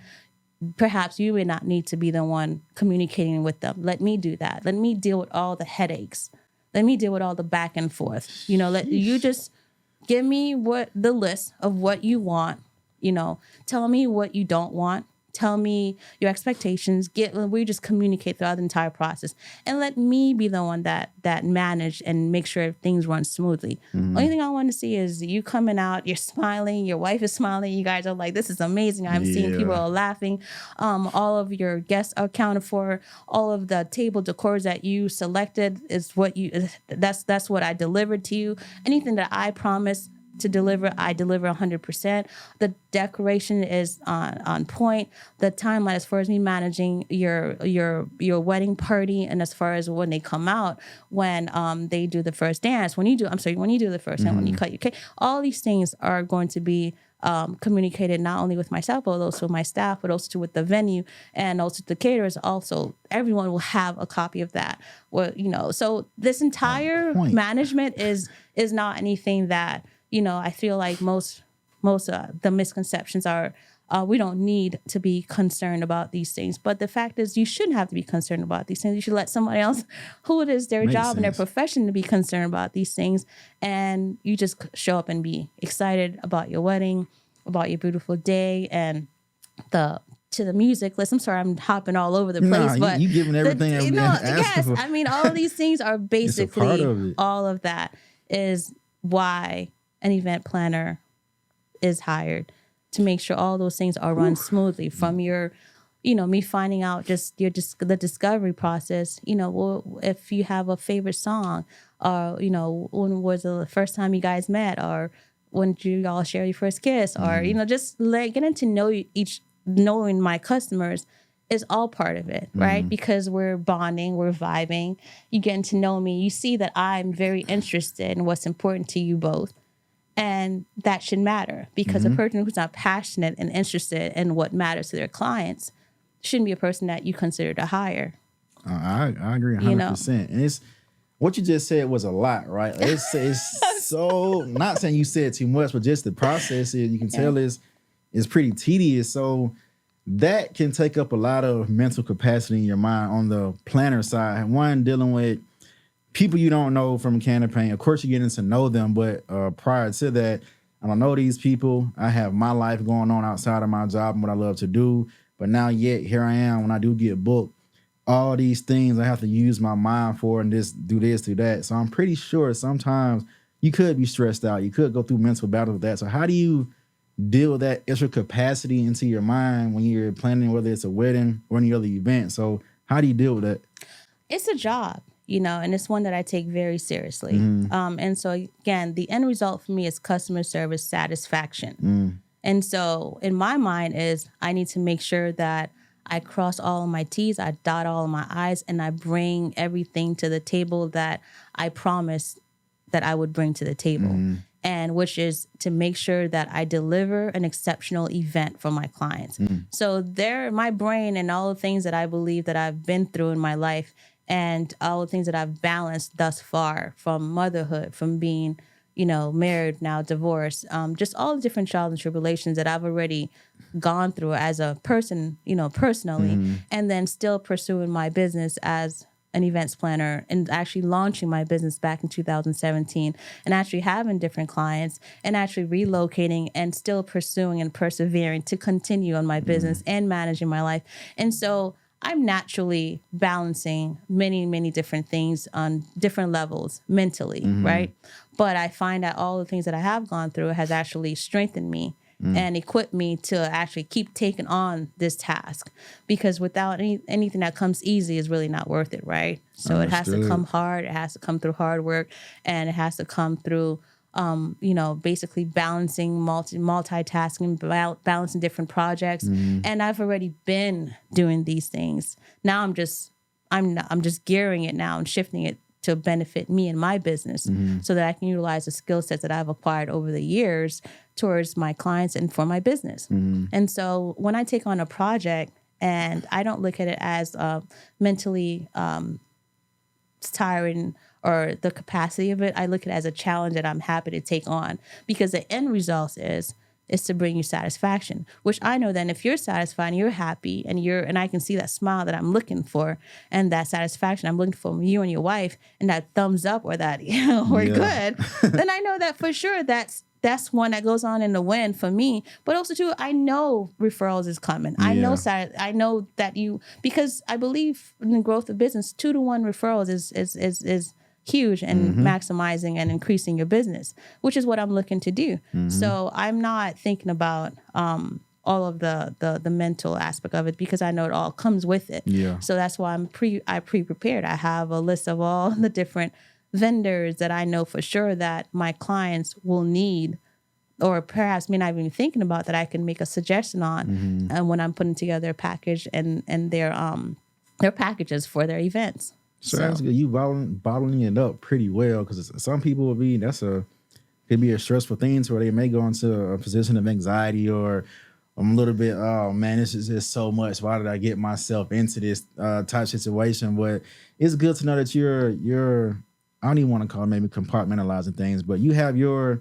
perhaps you may not need to be the one communicating with them. Let me do that. Let me deal with all the headaches. Let me deal with all the back and forth. You know, let you just give me the list of what you want. You know, tell me what you don't want. Tell me your expectations. We just communicate throughout the entire process, and let me be the one that manage and make sure things run smoothly. Only thing I want to see is you coming out, you're smiling, your wife is smiling, you guys are like, this is amazing. I'm seeing people are laughing. All of your guests are accounted for. All of the table decors that you selected is what that's what I delivered to you. Anything that I promised to deliver, I deliver 100%. The decoration is on point. The timeline, as far as me managing your wedding party, and as far as when they come out, when they do the first dance, when you do the first dance, when you cut your cake, all these things are going to be communicated not only with myself, but also with my staff, but also with the venue and also the caterers. Also, everyone will have a copy of that. Well, you know, so this entire management is not anything that, you know, I feel like most the misconceptions are we don't need to be concerned about these things. But the fact is, you shouldn't have to be concerned about these things. You should let somebody else who it is their job and their profession to be concerned about these things. And you just show up and be excited about your wedding, about your beautiful day, and to the music list. I'm sorry, I'm hopping all over the place, but you giving everything. Yes, I mean, all of these things are basically all of that is why an event planner is hired, to make sure all those things are run smoothly from your, you know, me finding out just the discovery process. You know, well, if you have a favorite song, or, you know, when was the first time you guys met, or when did you all share your first kiss, or, you know, just getting to know knowing my customers is all part of it, right? Because we're bonding, we're vibing, you getting to know me, you see that I'm very interested in what's important to you both. And that should matter, because a person who's not passionate and interested in what matters to their clients shouldn't be a person that you consider to hire. I agree 100%. You know? And it's what you just said was a lot, right? It's so, not saying you said too much, but just the process, you can tell is pretty tedious. So that can take up a lot of mental capacity in your mind on the planner side. One, dealing with people you don't know from a campaign. Of course, you're getting to know them, but prior to that, I don't know these people. I have my life going on outside of my job and what I love to do. But now, yet here I am when I do get booked. All these things I have to use my mind for, and just do this, do that. So I'm pretty sure sometimes you could be stressed out. You could go through mental battles with that. So how do you deal with that extra capacity into your mind when you're planning, whether it's a wedding or any other event? So how do you deal with that? It's a job. and it's one that I take very seriously. And so again, the end result for me is customer service satisfaction. And so in my mind is I need to make sure that I cross all of my T's, I dot all of my I's, and I bring everything to the table that I promised that I would bring to the table. And which is to make sure that I deliver an exceptional event for my clients. So my brain and all the things that I believe that I've been through in my life and all the things that I've balanced thus far, from motherhood, from being, married, now divorced, just all the different trials and tribulations that I've already gone through as a person, personally, and then still pursuing my business as an events planner and actually launching my business back in 2017 and actually having different clients and actually relocating and still pursuing and persevering to continue on my business and managing my life. And so I'm naturally balancing many, many different things on different levels mentally, right? But I find that all the things that I have gone through has actually strengthened me and equip me to actually keep taking on this task, because without anything that comes easy is really not worth it, right? So it has to come hard, it has to come through hard work, and it has to come through basically balancing, multitasking, balancing different projects. And I've already been doing these things. Now I'm just gearing it now and shifting it to benefit me and my business so that I can utilize the skill sets that I've acquired over the years towards my clients and for my business. And so when I take on a project, and I don't look at it as mentally tiring or the capacity of it, I look at it as a challenge that I'm happy to take on, because the end result is to bring you satisfaction, which I know then if you're satisfied and you're happy and I can see that smile that I'm looking for and that satisfaction I'm looking for from you and your wife and that thumbs up or that, we're good, then I know that for sure that's one that goes on in the win for me. But also too, I know referrals is coming. I know that because I believe in the growth of business, 2-to-1 referrals is huge and maximizing and increasing your business, which is what I'm looking to do. So I'm not thinking about all of the mental aspect of it, because I know it all comes with it. So that's why I pre-prepared. I have a list of all the different vendors that I know for sure that my clients will need, or perhaps may not even be thinking about, that I can make a suggestion on and when I'm putting together a package and their packages for their events. So that's good. You bottling it up pretty well, because some people will be, could be a stressful thing to where they may go into a position of anxiety, or I'm a little bit, oh man, this is just so much. Why did I get myself into this type situation? But it's good to know that you're I don't even want to call it maybe compartmentalizing things, but you have your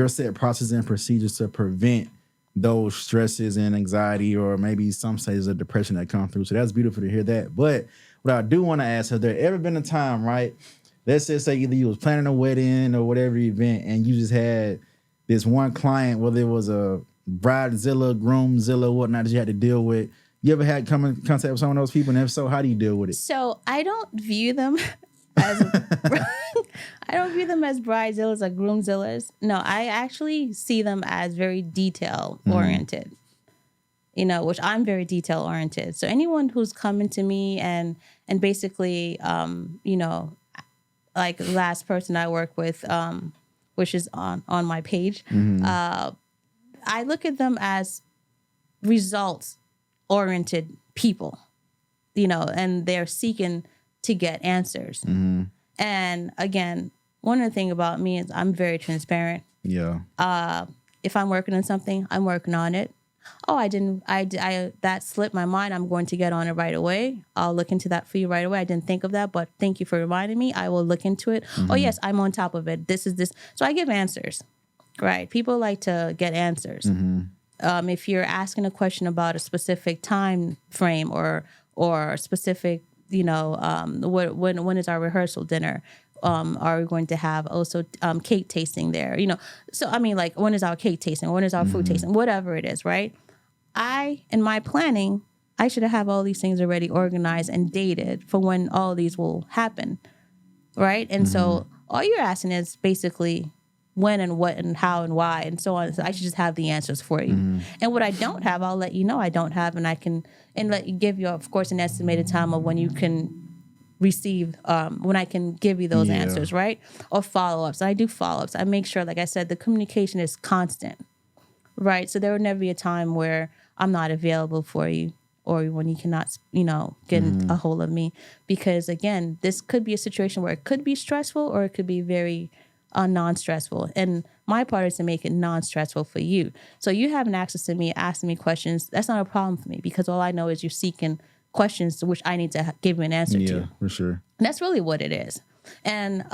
set processes and procedures to prevent those stresses and anxiety, or maybe some stages of depression that come through. So that's beautiful to hear that. But what I do want to ask, has there ever been a time, right? Let's just say either you was planning a wedding or whatever event, and you just had this one client, whether it was a bridezilla, groomzilla, whatnot, that you had to deal with. You ever had come in contact with some of those people? And if so, how do you deal with it? So I don't view them as bridezillas or groomzillas. No, I actually see them as very detail oriented. Which I'm very detail oriented. So anyone who's coming to me and basically, like the last person I work with, which is on my page, I look at them as results oriented people, and they're seeking to get answers. And again, one of the things about me is I'm very transparent. If I'm working on something, I'm working on it. Oh, that slipped my mind. I'm going to get on it right away. I'll look into that for you right away. I didn't think of that, but thank you for reminding me. I will look into it. Oh, yes, I'm on top of it. This is this. So I give answers, right? People like to get answers. If you're asking a question about a specific time frame or specific, when is our rehearsal dinner? Are we going to have also cake tasting there? So I mean, like, when is our cake tasting? When is our food tasting? Whatever it is, right? In my planning, I should have all these things already organized and dated for when all these will happen, right? And so all you're asking is basically when and what and how and why and so on. So I should just have the answers for you. And what I don't have, I'll let you know I don't have, and I can give you, of course, an estimated time of when you can receive, when I can give you those answers, right? Or follow-ups. I do follow-ups. I make sure, like I said, the communication is constant, right? So there would never be a time where I'm not available for you or when you cannot, get a hold of me. Because again, this could be a situation where it could be stressful or it could be very non-stressful. And my part is to make it non-stressful for you. So you having access to me, asking me questions, that's not a problem for me because all I know is you're seeking questions to which I need to give you an answer to. Yeah, for sure. And that's really what it is. And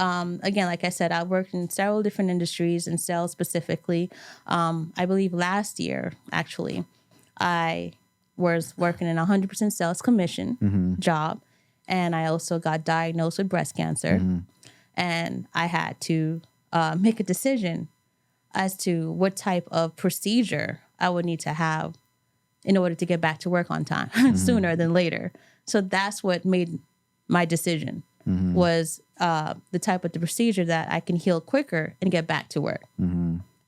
again, like I said, I worked in several different industries and sales specifically. I believe last year, actually, I was working in a 100% sales commission job. And I also got diagnosed with breast cancer. And I had to make a decision as to what type of procedure I would need to have in order to get back to work on time sooner than later. So that's what made my decision was the type of the procedure that I can heal quicker and get back to work.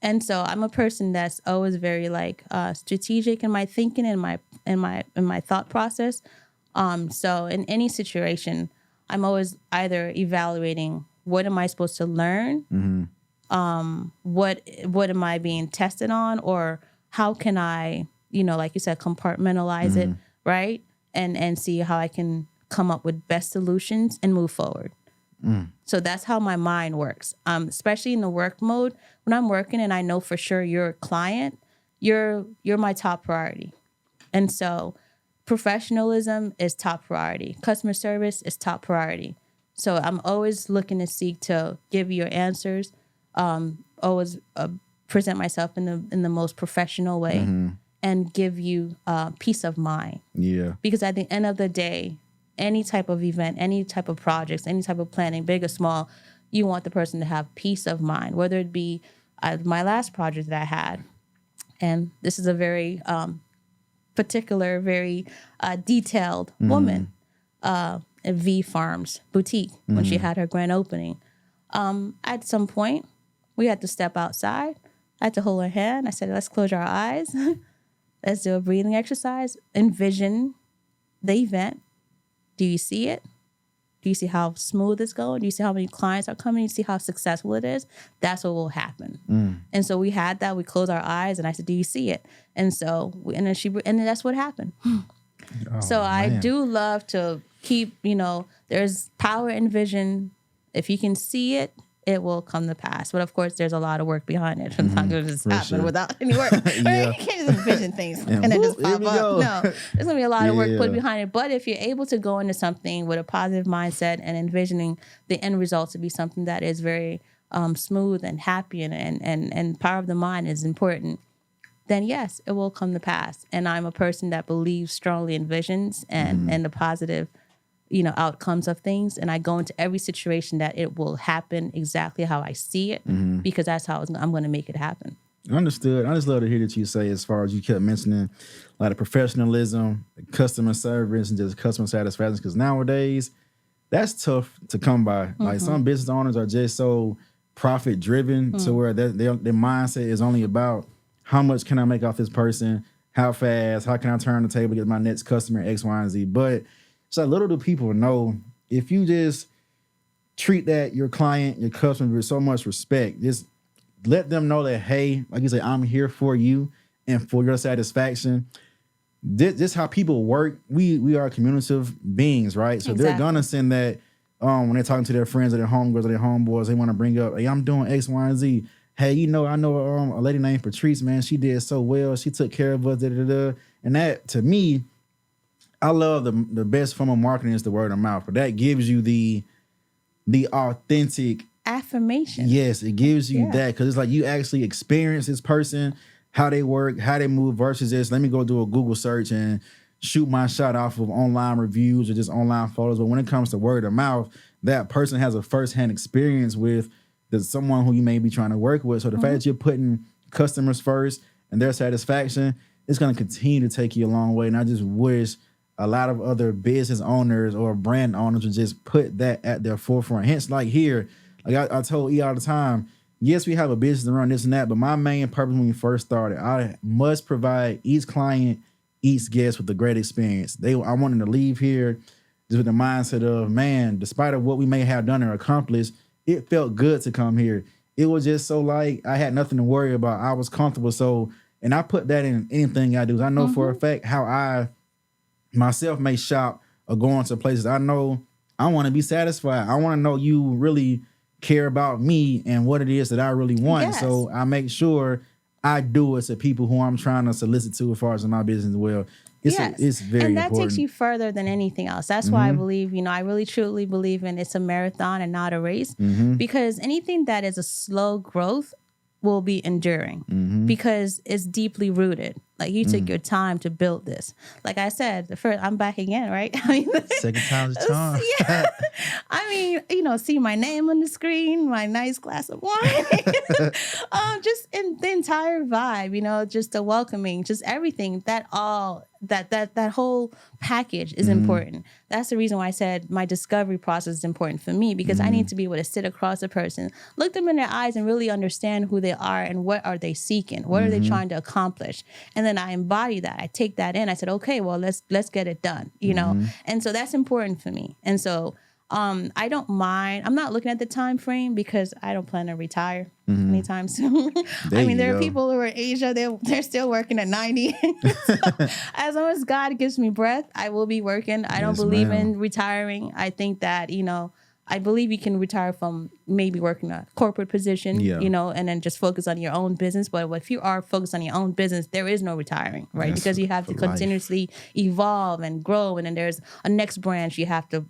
And so I'm a person that's always very strategic in my thinking and my thought process. So in any situation, I'm always either evaluating what am I supposed to learn, what am I being tested on, or how can I, like you said, compartmentalize it, right? And see how I can come up with best solutions and move forward. So that's how my mind works, especially in the work mode. When I'm working and I know for sure you're a client, you're my top priority. And so professionalism is top priority. Customer service is top priority. So I'm always looking to seek to give you your answers, always present myself in the most professional way and give you peace of mind. Yeah. Because at the end of the day, any type of event, any type of projects, any type of planning, big or small, you want the person to have peace of mind, whether it be my last project that I had. And this is a very particular, very detailed woman at V Farms Boutique when she had her grand opening. At some point, we had to step outside. I had to hold her hand. I said, let's close our eyes. Let's do a breathing exercise. Envision the event. Do you see it? Do you see how smooth it's going? Do you see how many clients are coming? Do you see how successful it is? That's what will happen. And so we had that. We closed our eyes, and I said, "Do you see it?" And so, and then that's what happened. So I do love to keep. There's power in vision. If you can see it, it will come to pass. But of course, there's a lot of work behind it. It's not going to just happen without any work. You can't just envision things and then just pop up. No, there's going to be a lot of work put behind it. But if you're able to go into something with a positive mindset and envisioning the end result to be something that is very smooth and happy and power of the mind is important, then yes, it will come to pass. And I'm a person that believes strongly in visions and the positive outcomes of things. And I go into every situation that it will happen exactly how I see it because that's how I'm going to make it happen. Understood. I just love to hear that you say, as far as you kept mentioning, like the professionalism, the customer service, and just customer satisfaction. Because nowadays, that's tough to come by. Like some business owners are just so profit driven to where their mindset is only about how much can I make off this person, how fast, how can I turn the table to get my next customer, X, Y, and Z. But so little do people know, if you just treat your client, your customer with so much respect, just let them know that, hey, like you say, I'm here for you and for your satisfaction. This how people work. We are communicative beings, right? So they're gonna send that when they're talking to their friends or their homegirls or their homeboys, they want to bring up, hey, I'm doing X, Y, and Z. Hey, I know a lady named Patrice, man. She did so well. She took care of us, da-da-da. And that, to me, I love the best form of marketing is the word of mouth, but that gives you the authentic affirmation. Yes, it gives you that, because it's like you actually experience this person, how they work, how they move versus this. Let me go do a Google search and shoot my shot off of online reviews or just online photos. But when it comes to word of mouth, that person has a firsthand experience with someone who you may be trying to work with. So the fact that you're putting customers first and their satisfaction, it's going to continue to take you a long way. And I just wish a lot of other business owners or brand owners would just put that at their forefront. Hence, like here, like I told E all the time, yes, we have a business to run this and that, but my main purpose when we first started, I must provide each client, each guest with a great experience. I want them to leave here just with the mindset of, man, despite of what we may have done or accomplished, it felt good to come here. It was just so like I had nothing to worry about. I was comfortable. So, and I put that in anything I do. I know for a fact how I myself may shop or go into places. I know I want to be satisfied. I want to know you really care about me and what it is that I really want. Yes. So I make sure I do it to people who I'm trying to solicit to as far as in my business as well. It's very and that important. takes you further than anything else. That's why I believe, I really truly believe in it's a marathon and not a race, because anything that is a slow growth will be enduring because it's deeply rooted. Like you took your time to build this. Like I said, I'm back again, right? I mean, second time's a charm. Yeah. I mean, see my name on the screen, my nice glass of wine, just in the entire vibe, just the welcoming, just everything. That whole package is important. That's the reason why I said my discovery process is important for me, because I need to be able to sit across a person, look them in their eyes, and really understand who they are and what are they seeking, what are they trying to accomplish, and then I embody that. I take that in. I said, okay, well, let's get it done, and so that's important for me. And so I don't mind. I'm not looking at the time frame because I don't plan to retire anytime soon. I mean, there are people who are in Asia, they're still working at 90. So, as long as God gives me breath, I will be working. I don't believe in retiring. I think that, I believe you can retire from maybe working a corporate position, and then just focus on your own business. But if you are focused on your own business, there is no retiring, right? Yes, because you have to continuously evolve and grow. And then there's a next branch you have to,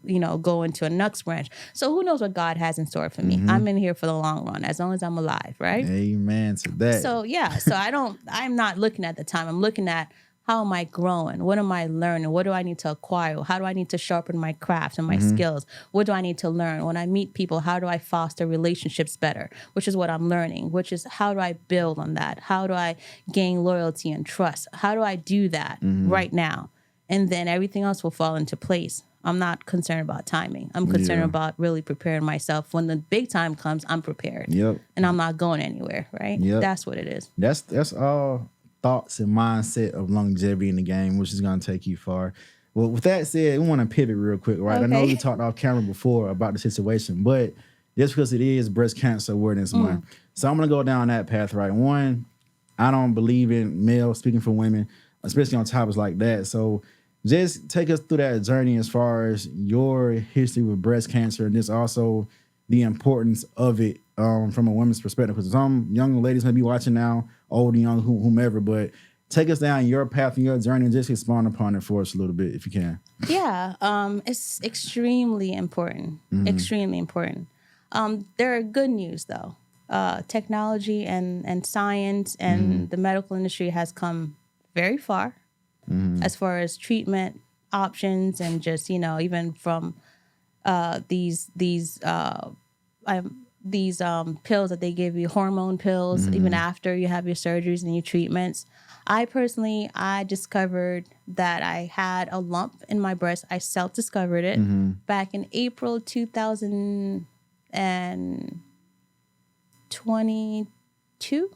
go into a next branch. So who knows what God has in store for me? I'm in here for the long run, as long as I'm alive, right? Amen to that. So, I'm not looking at the time. I'm looking at, how am I growing? What am I learning? What do I need to acquire? How do I need to sharpen my craft and my skills? What do I need to learn? When I meet people, how do I foster relationships better? Which is what I'm learning, which is how do I build on that? How do I gain loyalty and trust? How do I do that right now? And then everything else will fall into place. I'm not concerned about timing. I'm concerned about really preparing myself. When the big time comes, I'm prepared. Yep. And I'm not going anywhere, right? Yep. That's what it is. That's all thoughts and mindset of longevity in the game, which is going to take you far. Well, with that said, we want to pivot real quick, right? Okay. I know we talked off camera before about the situation, but just because it is Breast Cancer Awareness Month. So I'm going to go down that path, right? One, I don't believe in male speaking for women, especially on topics like that. So just take us through that journey as far as your history with breast cancer, and just also the importance of it from a woman's perspective. Because some young ladies may be watching now, old and young, whomever, but take us down your path and your journey and just expand upon it for us a little bit, if you can. Yeah, it's extremely important. Extremely important. There are good news, though. Technology and science and the medical industry has come very far as far as treatment options, and just, even from these pills that they give you, hormone pills, even after you have your surgeries and your treatments. I discovered that I had a lump in my breast. I self-discovered it back in April 2022.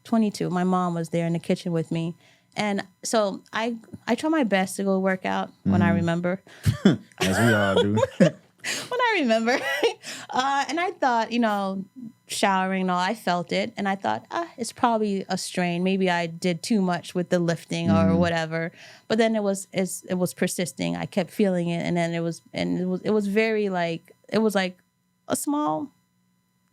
22. My mom was there in the kitchen with me. And so I try my best to go work out when I remember. As we all do. When I remember. And I thought, showering and all, I felt it. And I thought, it's probably a strain. Maybe I did too much with the lifting or whatever. But then it was persisting. I kept feeling it. And then it was very like, it was like a small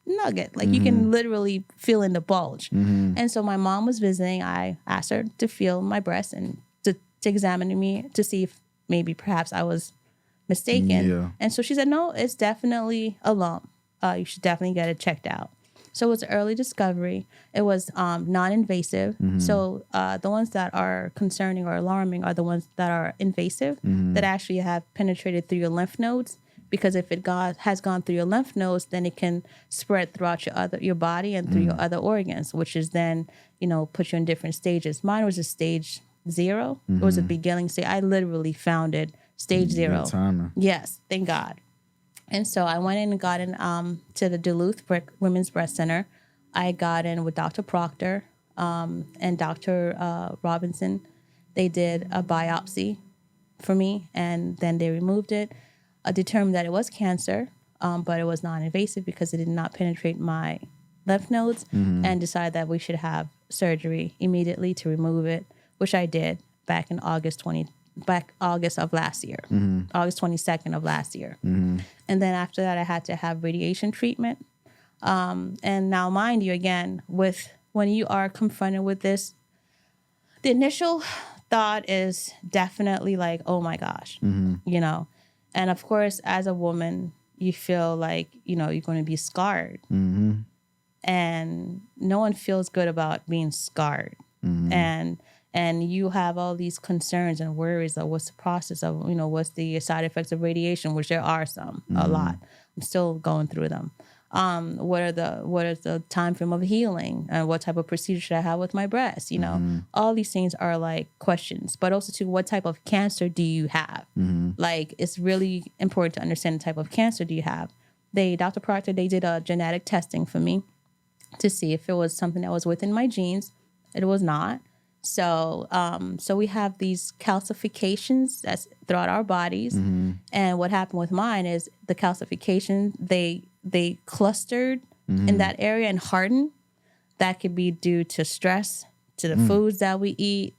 nugget. Like you can literally feel in the bulge. And so my mom was visiting. I asked her to feel my breast and to examine me to see if maybe perhaps I was mistaken. Yeah. And so she said, no, it's definitely a lump. You should definitely get it checked out. So it was early discovery. It was non-invasive. So the ones that are concerning or alarming are the ones that are invasive, that actually have penetrated through your lymph nodes. Because if it has gone through your lymph nodes, then it can spread throughout your body and through your other organs, which is then, put you in different stages. Mine was a stage 0. It was a beginning stage. I literally found it stage 0. Yes, thank God. And so I went in and got in to the Duluth Women's Breast Center. I got in with Dr. Proctor and Dr. Robinson. They did a biopsy. for me, and then they removed it, determined that it was cancer, but it was non-invasive because it did not penetrate my lymph nodes, and decided that we should have surgery immediately to remove it, which I did back in August of last year, August 22nd of last year. And then after that, I had to have radiation treatment. And now, mind you, again, when you are confronted with this, the initial thought is definitely like, oh my gosh, you know. And of course, as a woman, you feel like, you know, you're going to be scarred. And no one feels good about being scarred. And you have all these concerns and worries of what's the process of, you know, what's the side effects of radiation, which there are some, a lot. I'm still going through them. What is the time frame of healing, and what type of procedure should I have with my breast? You know, all these things are like questions, but also too, what type of cancer do you have? Like, it's really important to understand the type of cancer do you have. Dr. Proctor, they did a genetic testing for me to see if it was something that was within my genes. It was not. So we have these calcifications that's throughout our bodies. And what happened with mine is the calcification, they clustered in that area and hardened. That could be due to stress, to the foods that we eat,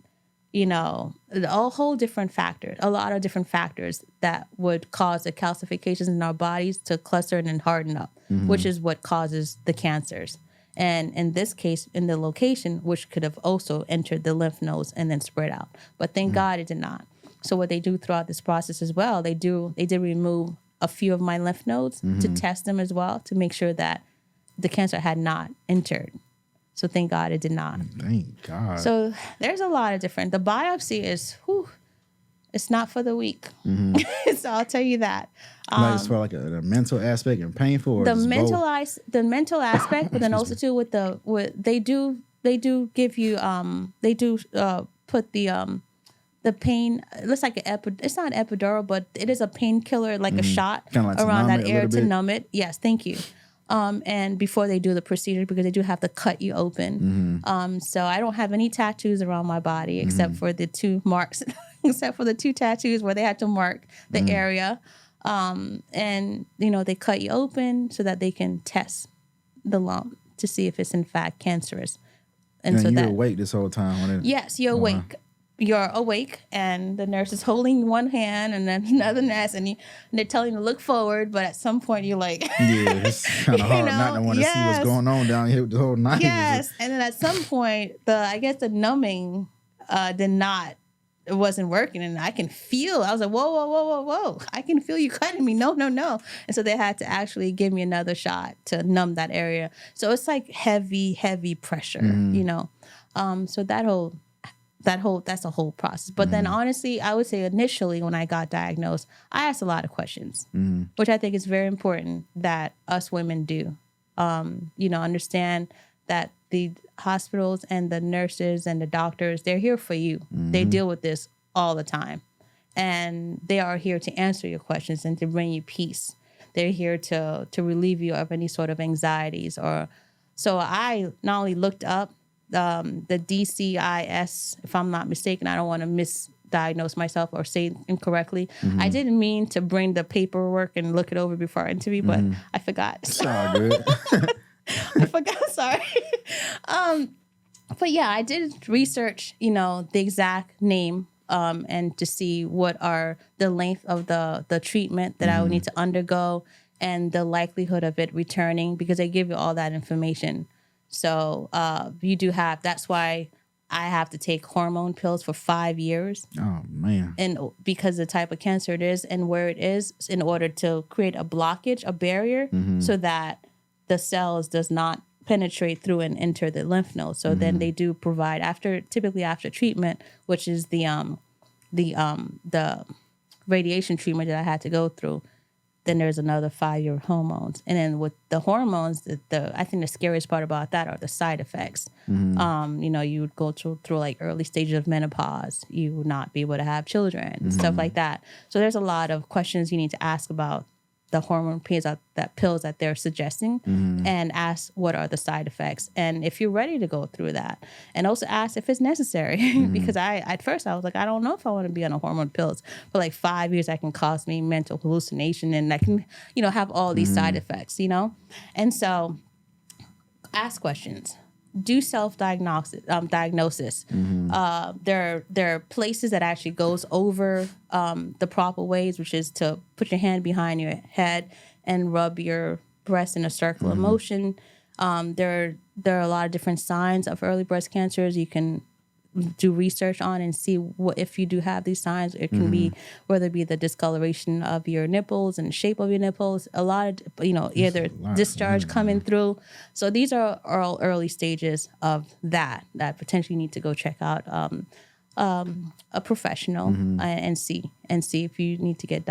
you know, a whole different factors, a lot of different factors that would cause the calcifications in our bodies to cluster and harden up, which is what causes the cancers. And in this case, in the location, which could have also entered the lymph nodes and then spread out. But thank God it did not. So what they do throughout this process as well, they did remove a few of my lymph nodes to test them as well, to make sure that the cancer had not entered. So thank God it did not. Thank God. So there's a lot of different. The biopsy is, it's not for the weak. So I'll tell you that. Like, it's for like a mental aspect and painful, or the mental aspect, but then also too they do give you put the pain. It looks like it's not an epidural, but it is a painkiller, like a shot like around that area to numb it. Yes, thank you. And before they do the procedure, because they do have to cut you open. So I don't have any tattoos around my body except for the 2 marks, except for the 2 tattoos where they had to mark the area. And, you know, they cut you open so that they can test the lump to see if it's in fact cancerous. And so you're awake this whole time? Yes, you're awake. You're awake, and the nurse is holding one hand and then another nurse, and they're telling you to look forward, but at some point you're like... Yeah, it's kind of hard not to want to see what's going on down here with the whole night. Yes, and then at some point, the numbing it wasn't working, and I can feel, I was like, whoa, I can feel you cutting me, no. And so they had to actually give me another shot to numb that area. So it's like heavy pressure, you know. So that's a whole process. But then honestly, I would say initially when I got diagnosed, I asked a lot of questions, which I think is very important that us women do. You know, understand that the hospitals and the nurses and the doctors, they're here for you. They deal with this all the time. And they are here to answer your questions and to bring you peace. They're here to relieve you of any sort of anxieties. So I not only looked up the DCIS, if I'm not mistaken, I don't want to misdiagnose myself or say it incorrectly. I didn't mean to bring the paperwork and look it over before our interview, but I forgot. It's all good. I forgot, sorry. But yeah, I did research, you know, the exact name and to see what are the length of the treatment that I would need to undergo and the likelihood of it returning, because they give you all that information. So you do have, that's why I have to take hormone pills for 5 years. Oh, man. And because of the type of cancer it is and where it is, in order to create a blockage, a barrier, so that the cells does not penetrate through and enter the lymph node. So then they do provide typically after treatment, which is the radiation treatment that I had to go through. Then there's another 5-year hormones. And then with the hormones, I think the scariest part about that are the side effects. You know, you would go through like early stages of menopause. You would not be able to have children and stuff like that. So there's a lot of questions you need to ask about the hormone pills that they're suggesting, and ask what are the side effects, and if you're ready to go through that, and also ask if it's necessary. Because at first I was like, I don't know if I want to be on a hormone pills for like 5 years. That can cause me mental hallucination, and I can, have all these side effects, and so ask questions. Do self-diagnosis. There are places that actually goes over the proper ways, which is to put your hand behind your head and rub your breast in a circular motion. There are a lot of different signs of early breast cancers you can do research on and see what if you do have these signs. It can be whether it be the discoloration of your nipples and the shape of your nipples, a lot of either discharge coming through. So these are all early stages of that potentially need to go check out a professional and see if you need to get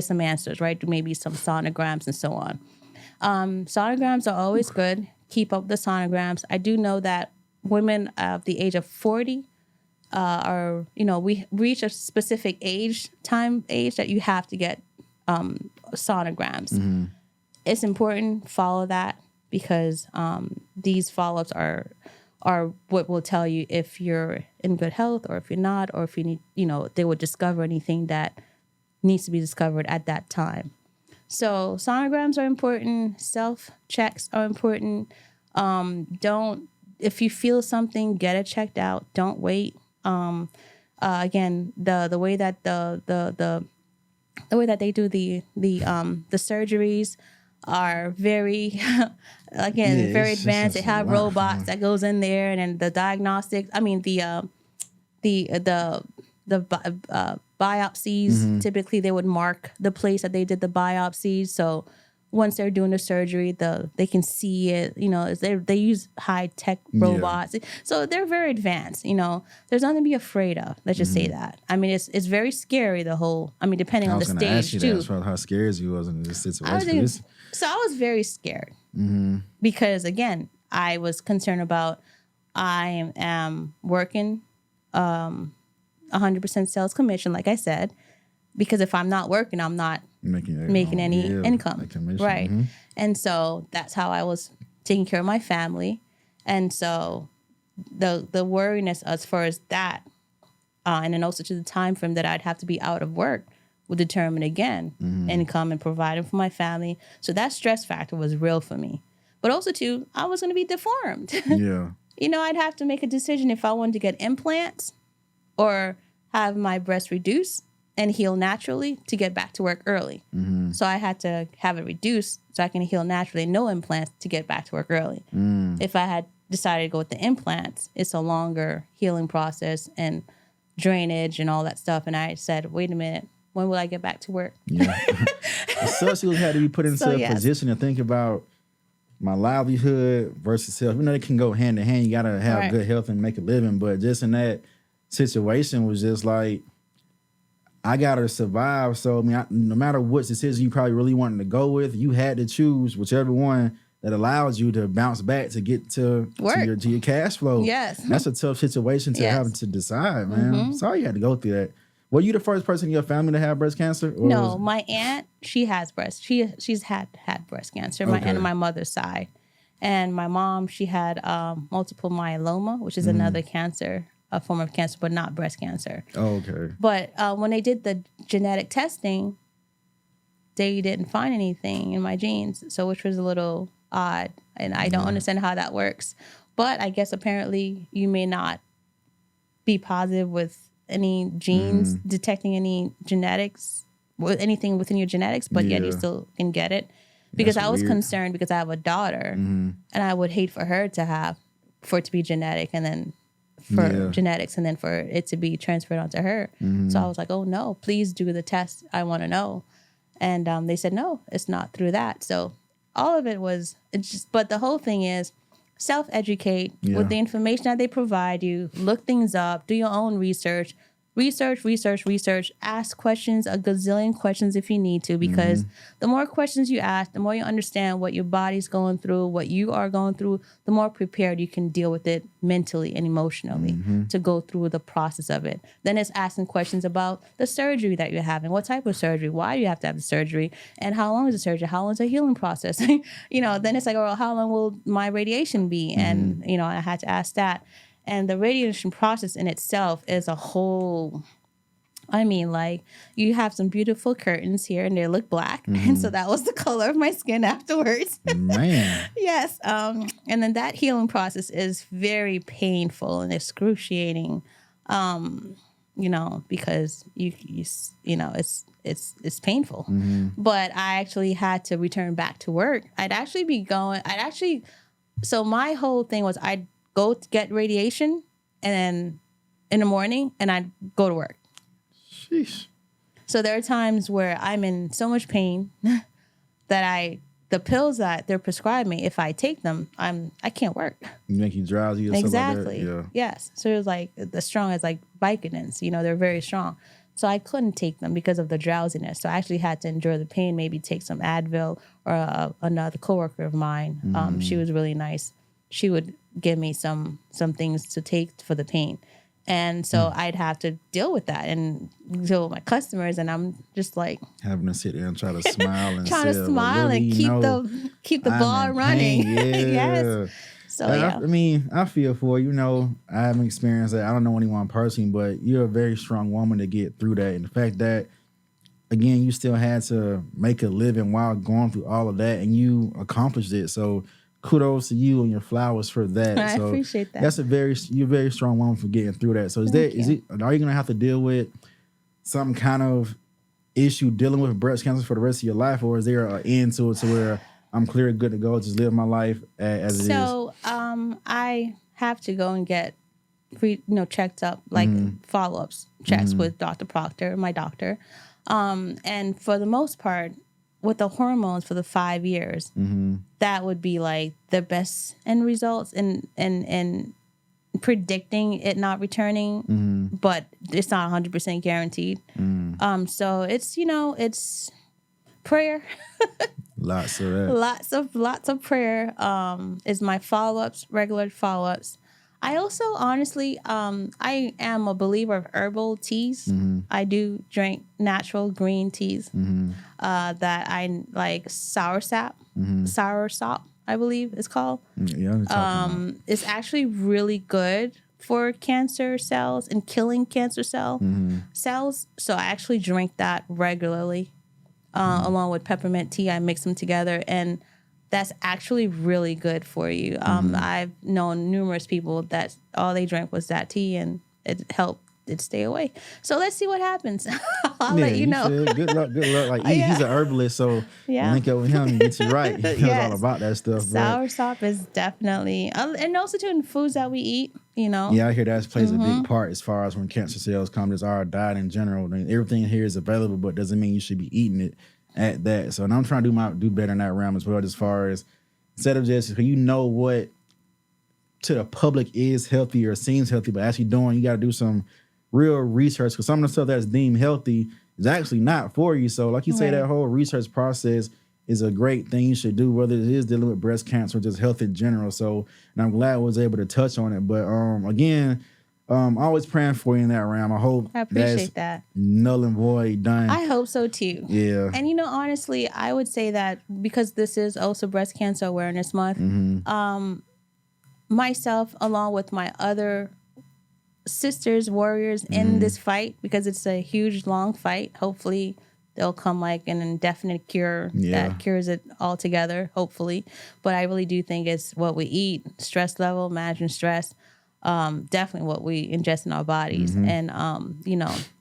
some answers, right? Maybe some sonograms and so on. Sonograms are always good. Keep up the sonograms. I do know that women of the age of 40 we reach a specific age that you have to get sonograms. It's important, follow that, because these follow-ups are what will tell you if you're in good health or if you're not, or if you need, they will discover anything that needs to be discovered at that time. So sonograms are important. Self-checks are important. If you feel something, get it checked out. Don't wait. Again, the way that the way that they do the surgeries are very very advanced. They have robots that goes in there, and then the diagnostics. I mean the biopsies. Typically, they would mark the place that they did the biopsies. So once they're doing the surgery, they can see it. They use high tech robots, so they're very advanced. There's nothing to be afraid of. Let's just say that. I mean, it's very scary. Depending on the stage ask you too. That, how scared you was in this situation. I was very scared because again, I was concerned about I am working 100% sales commission, like I said, because if I'm not working, I'm not making any income, right? And so that's how I was taking care of my family. And so the worriness as far as that, and then also to the time frame that I'd have to be out of work would determine again income and providing for my family. So that stress factor was real for me. But also too, I was going to be deformed. I'd have to make a decision if I wanted to get implants or have my breast reduced and heal naturally to get back to work early. So I had to have it reduced so I can heal naturally, no implants, to get back to work early. If I had decided to go with the implants, it's a longer healing process and drainage and all that stuff. And I said, wait a minute, when will I get back to work? Especially had to be put into a position to think about my livelihood versus health. It can go hand in hand. You got to have good health and make a living. But just in that situation was just like, I got to survive. So, no matter what decision you probably really wanted to go with, you had to choose whichever one that allows you to bounce back to get to your cash flow. Yes. That's a tough situation to have to decide, man. I'm sorry you had to go through that. Were you the first person in your family to have breast cancer? No, my aunt, she has she's had breast cancer, my aunt on my mother's side. And my mom, she had multiple myeloma, which is another cancer, a form of cancer, but not breast cancer. Oh, okay. But when they did the genetic testing, they didn't find anything in my genes, so which was a little odd. And I don't understand how that works. But I guess apparently you may not be positive with any genes detecting any genetics, with anything within your genetics, but yet you still can get it. Because I was concerned because I have a daughter, and I would hate for her to for it to be genetic, and then for genetics, and then for it to be transferred onto her. So I was like, oh no, please do the test. I want to know. And they said, no, it's not through that. So all of it was, but the whole thing is self-educate with the information that they provide you, look things up, do your own research, research, ask questions, a gazillion questions if you need to, because the more questions you ask, the more you understand what your body's going through, what you are going through, the more prepared you can deal with it mentally and emotionally to go through the process of it. Then it's asking questions about the surgery that you're having. What type of surgery? Why do you have to have the surgery? And how long is the surgery? How long is the healing process? Then it's like, well, how long will my radiation be? And, I had to ask that. And the radiation process in itself is a whole, you have some beautiful curtains here and they look black. And so that was the color of my skin afterwards. Man. Yes. And then that healing process is very painful and excruciating, because it's painful. But I actually had to return back to work. So my whole thing was I'd go to get radiation and then in the morning and I'd go to work. Sheesh. So there are times where I'm in so much pain that the pills that they're prescribed me, if I take them, I can't work. Make you drowsy or exactly. something like that? Yeah. Yes. So it was like the strong as like Vicodins, they're very strong. So I couldn't take them because of the drowsiness. So I actually had to endure the pain, maybe take some Advil, or another coworker of mine. She was really nice. She would give me some things to take for the pain. And so I'd have to deal with that and deal with my customers. And I'm just like having to sit there and try to smile and keep the ball running. Yeah. Yes. So yeah. I feel for you. I haven't experienced that. I don't know anyone personally, but you're a very strong woman to get through that. And the fact that, again, you still had to make a living while going through all of that, and you accomplished it. So kudos to you and your flowers for that. I appreciate that. You're a very strong woman for getting through that. So are you gonna have to deal with some kind of issue dealing with breast cancer for the rest of your life, or is there an end to it to where I'm clear, good to go, just live my life as it is? So I have to go and get checked up, like follow-ups checks with Dr. Proctor, my doctor. And for the most part, with the hormones for the 5 years, that would be like the best end results in predicting it not returning, but it's not 100% guaranteed. So it's prayer. Lots of that. Lots of prayer is my follow-ups, regular follow-ups. I also, honestly, I am a believer of herbal teas. I do drink natural green teas that I like, soursop, I believe it's called. It's actually really good for cancer cells and killing cancer cells. So I actually drink that regularly, along with peppermint tea. I mix them together, and that's actually really good for you. I've known numerous people that all they drank was that tea, and it helped it stay away. So let's see what happens. I'll let you know. Good luck. Like he's an herbalist, so link up with him and get you right. He knows all about that stuff. Soursop is definitely, and also too in foods that we eat. Yeah, I hear that plays a big part as far as when cancer cells come. Just our diet in general. I mean, everything here is available, but doesn't mean you should be eating it at that. So, and I'm trying to do better in that realm as well, as far as instead of just what to the public is healthy or seems healthy, but actually doing, you got to do some real research, because some of the stuff that's deemed healthy is actually not for you. So like you say, that whole research process is a great thing you should do, whether it is dealing with breast cancer or just health in general. So, and I'm glad I was able to touch on it. But again, always praying for you in that realm. I hope I appreciate that. Null and void done. I hope so too. Yeah. And honestly, I would say that because this is also Breast Cancer Awareness Month, myself, along with my other sisters, warriors in this fight, because it's a huge, long fight. Hopefully, there'll come like an indefinite cure that cures it altogether, hopefully. But I really do think it's what we eat, stress level, managing stress, definitely what we ingest in our bodies. And,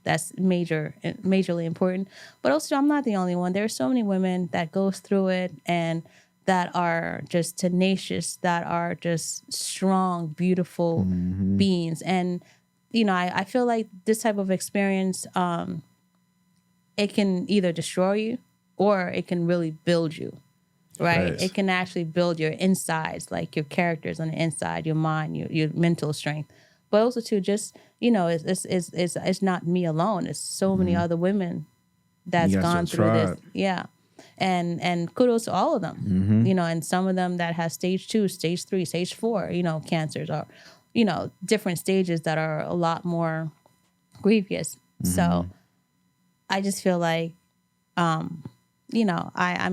that's majorly important. But also, I'm not the only one. There are so many women that goes through it and that are just tenacious, that are just strong, beautiful beings. And, I feel like this type of experience, it can either destroy you or it can really build you, right? Nice. It can actually build your insides, like your characters on the inside, your mind, your mental strength. but also too, just, it's not me alone. It's so many other women that's gone through this. Yeah. And kudos to all of them, and some of them that has stage 2, stage 3, stage 4, cancers, or, different stages that are a lot more grievous. So I just feel like, I'm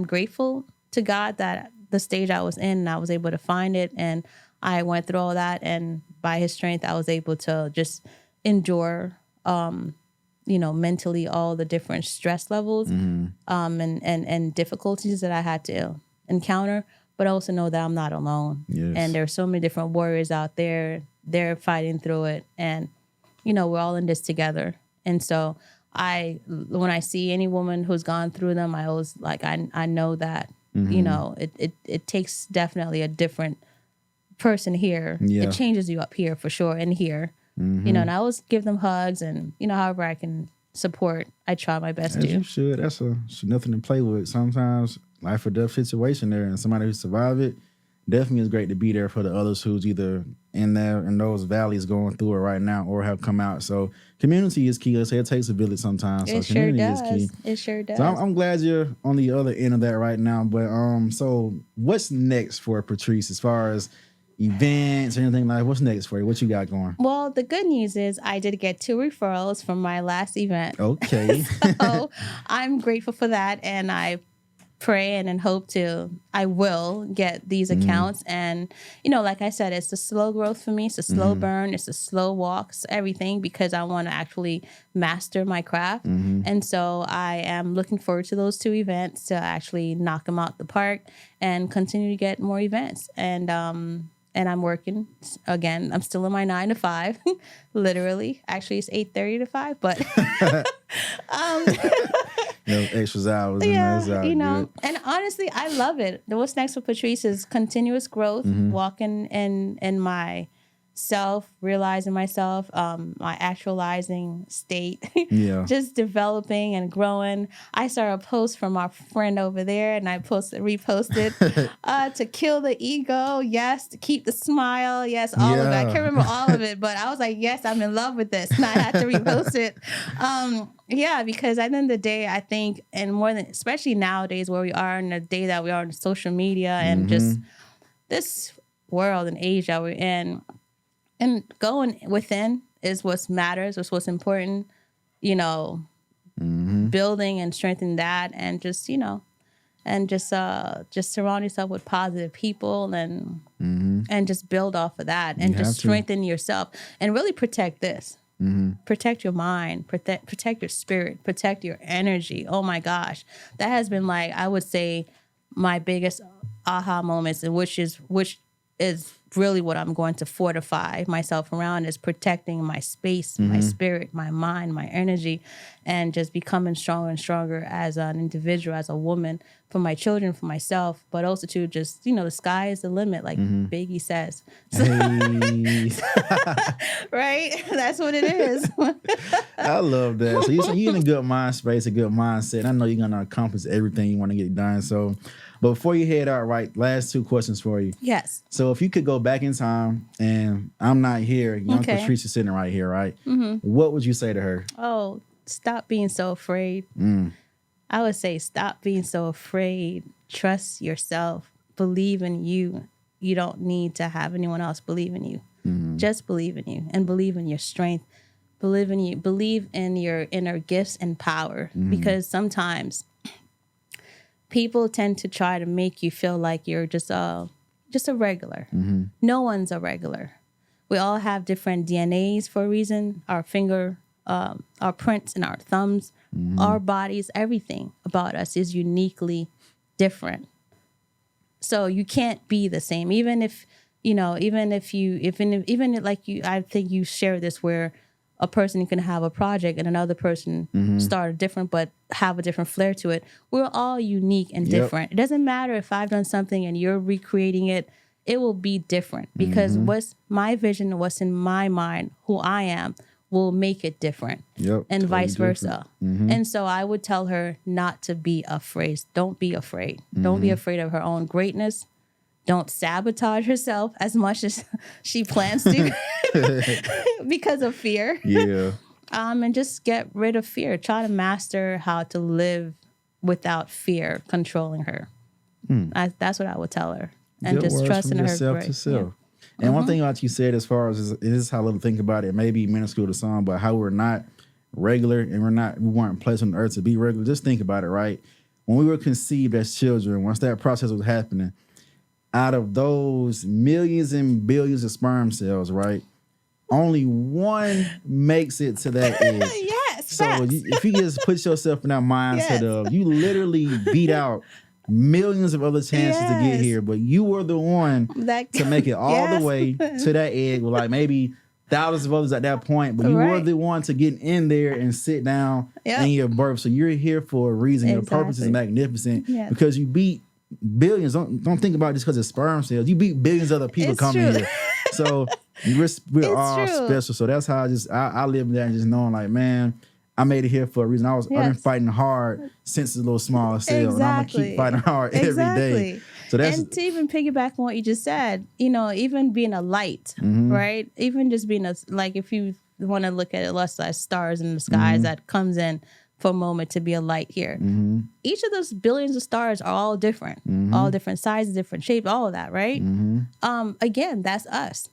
grateful to God that the stage I was in, I was able to find it, and I went through all that, and by his strength, I was able to just endure, mentally all the different stress levels, and difficulties that I had to encounter, but also know that I'm not alone. Yes. And there are so many different warriors out there. They're fighting through it, and, we're all in this together. And so when I see any woman who's gone through them, I always I know that, it takes definitely a different person here. Yeah. It changes you up here for sure, and here, and I always give them hugs, and, however I can support, I try my best As to. you should. That's nothing to play with. Sometimes life or death situation there, and somebody who survived it, definitely is great to be there for the others who's either in those valleys going through it right now or have come out. So community is key. Let's say it takes a village sometimes. So It sure community does. is key. It sure does. So I'm glad you're on the other end of that right now. But so what's next for Patrice as far as events or anything like? What's next for you? What you got going? Well, the good news is I did get 2 referrals from my last event. Okay. So I'm grateful for that, and I pray and hope I will get these accounts. And, like I said, it's a slow growth for me. It's a slow burn. It's a slow walk. It's everything, because I want to actually master my craft. And so I am looking forward to those 2 events to actually knock them out the park and continue to get more events. And I'm working again. I'm still in my 9 to 5, literally. Actually, it's 8:30 to 5, but extra hours. yeah, good. And honestly, I love it. What's next for Patrice is continuous growth, walking in my self, realizing myself, my actualizing state, Yeah. just developing and growing. I saw a post from our friend over there, and I reposted to kill the ego, yes, to keep the smile, yes, all of it. I can't remember all of it, but I was like, yes, I'm in love with this, and I had to repost it. Because at the end of the day, I think, and more than, especially nowadays where we are in the day that we are on social media and just this world and age that we're in, and going within is what matters, is what's important, building and strengthening that, and just, and just surround yourself with positive people, and just build off of that, and just strengthen yourself, and really protect this. Protect your mind, protect your spirit, protect your energy. Oh my gosh. That has been, I would say, my biggest aha moments, and which is really what I'm going to fortify myself around, is protecting my space, my spirit, my mind, my energy, and just becoming stronger and stronger as an individual, as a woman, for my children, for myself, but also to just, the sky is the limit, like Biggie says. Hey. Right? That's what it is. I love that. So you're in a good mind space, a good mindset. I know you're going to accomplish everything you want to get done. So, but before you head out, right, last 2 questions for you. Yes. So if you could go back in time and I'm not here, young Patrice is sitting right here, right? What would you say to her? Oh, stop being so afraid. I would say stop being so afraid. Trust yourself. Believe in you. You don't need to have anyone else believe in you. Just believe in you, and believe in your strength. Believe in you. Believe in your inner gifts and power, because sometimes people tend to try to make you feel like you're just a regular. No one's a regular. We all have different DNAs for a reason. Our prints and our thumbs, our bodies, everything about us is uniquely different. So you can't be the same, even if I think you share this, where a person can have a project and another person start different, but have a different flair to it. We're all unique and different. It doesn't matter if I've done something and you're recreating it. It will be different, because what's my vision, what's in my mind, who I am, will make it different, and totally vice versa. And so I would tell her not to be afraid. Don't be afraid. Don't be afraid of her own greatness. Don't sabotage herself as much as she plans to. because of fear. Yeah. And just get rid of fear. Try to master how to live without fear controlling her. That's what I would tell her. And Good just words trust from in her. yourself to self. And one thing about you said, as far as this is how little think about it, maybe minuscule to some, but how we're not regular and we weren't placed on the earth to be regular. Just think about it, right? When we were conceived as children, once that process was happening, out of those millions and billions of sperm cells, right, only one makes it to that egg. Yes. So if you just put yourself in that mindset of you literally beat out millions of other chances to get here, but you were the one to make it all the way to that egg with like maybe thousands of others at that point, but you were the one to get in there and sit down in your birth. So you're here for a reason. Your purpose is magnificent because you beat billions. Don't think about it just because it's sperm cells. You beat billions of other people coming here. So we're all special. So that's how I live there and just knowing like, man, I made it here for a reason. I've been fighting hard since a little small cell, and I'm gonna keep fighting hard every day. So that's, and to even piggyback on what you just said, even being a light, right? Even just being like if you want to look at it less as stars in the skies that comes in for a moment to be a light here. Each of those billions of stars are all different, all different sizes, different shapes, all of that, right? Again, that's us.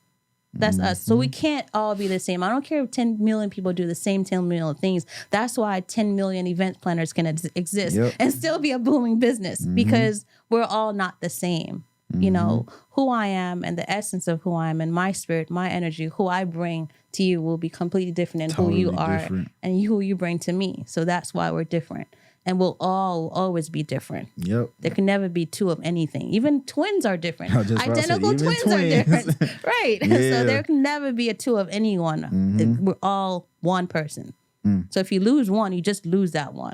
That's us. So we can't all be the same. I don't care if 10 million people do the same 10 million things. That's why 10 million event planners can exist and still be a booming business because we're all not the same. Who I am and the essence of who I am and my spirit, my energy, who I bring to you will be completely different than who you are and who you bring to me. So that's why we're different. And we'll all always be different. There can never be two of anything. Even twins are different. Identical twins are different. Right. So there can never be a two of anyone. We're all one person. So if you lose one, you just lose that one.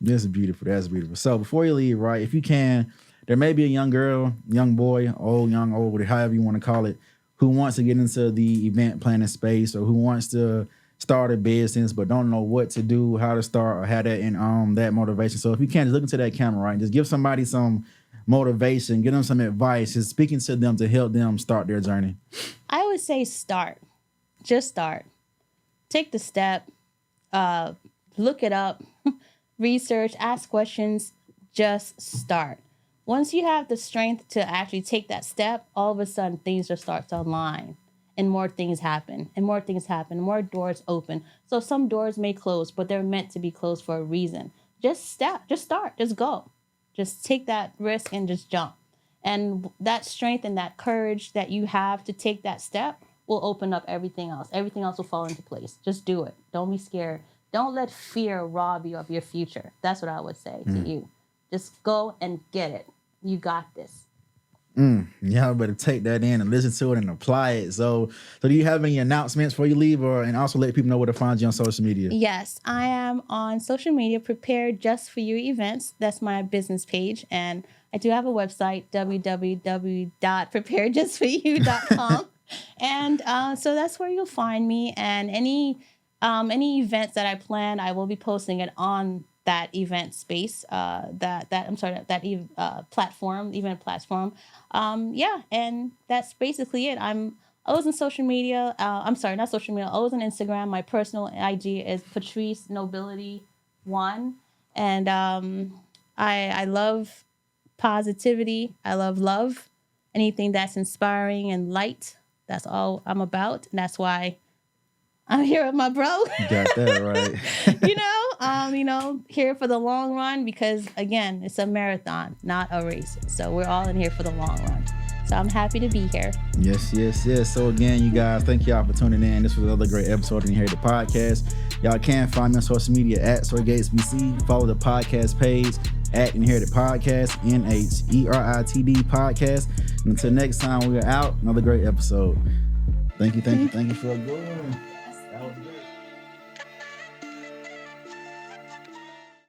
That's beautiful. That's beautiful. So before you leave, right, if you can, there may be a young girl, young boy, old, however you want to call it, who wants to get into the event planning space or who wants to start a business but don't know what to do, how to start, or how that and that motivation. So if you can, just look into that camera, right? Just give somebody some motivation, give them some advice, just speaking to them to help them start their journey. I would say start. Just start. Take the step. Look it up. Research. Ask questions. Just start. Once you have the strength to actually take that step, all of a sudden things just start to align. And more things happen, and more things happen, more doors open. So some doors may close, but they're meant to be closed for a reason. Just start, just go. Just take that risk and just jump. And that strength and that courage that you have to take that step will open up everything else. Everything else will fall into place. Just do it. Don't be scared. Don't let fear rob you of your future. That's what I would say to you. Just go and get it. You got this. Y'all better take that in and listen to it and apply it. So do you have any announcements before you leave, and also let people know where to find you on social media? Yes, I am on social media, Prepared Just For You Events. That's my business page. And I do have a website, www.preparedjustforyou.com. And so that's where you'll find me. And any events that I plan, I will be posting it on that event space, event platform. And that's basically it. I was on social media. Not social media. I was on Instagram. My personal IG is Patrice Nobility 1. And I love positivity. I love love. Anything that's inspiring and light. That's all I'm about. And that's why I'm here with my bro. You got that right. Here for the long run because, again, it's a marathon, not a race. So we're all in here for the long run. So I'm happy to be here. Yes. So again, you guys, thank y'all for tuning in. This was another great episode of Inherited Podcast. Y'all can find me on social media at SoyGatesBC. Follow the podcast page at Inherited Podcast, NHERITD Podcast. And until next time, we are out. Another great episode. Thank you for a good one. That was good.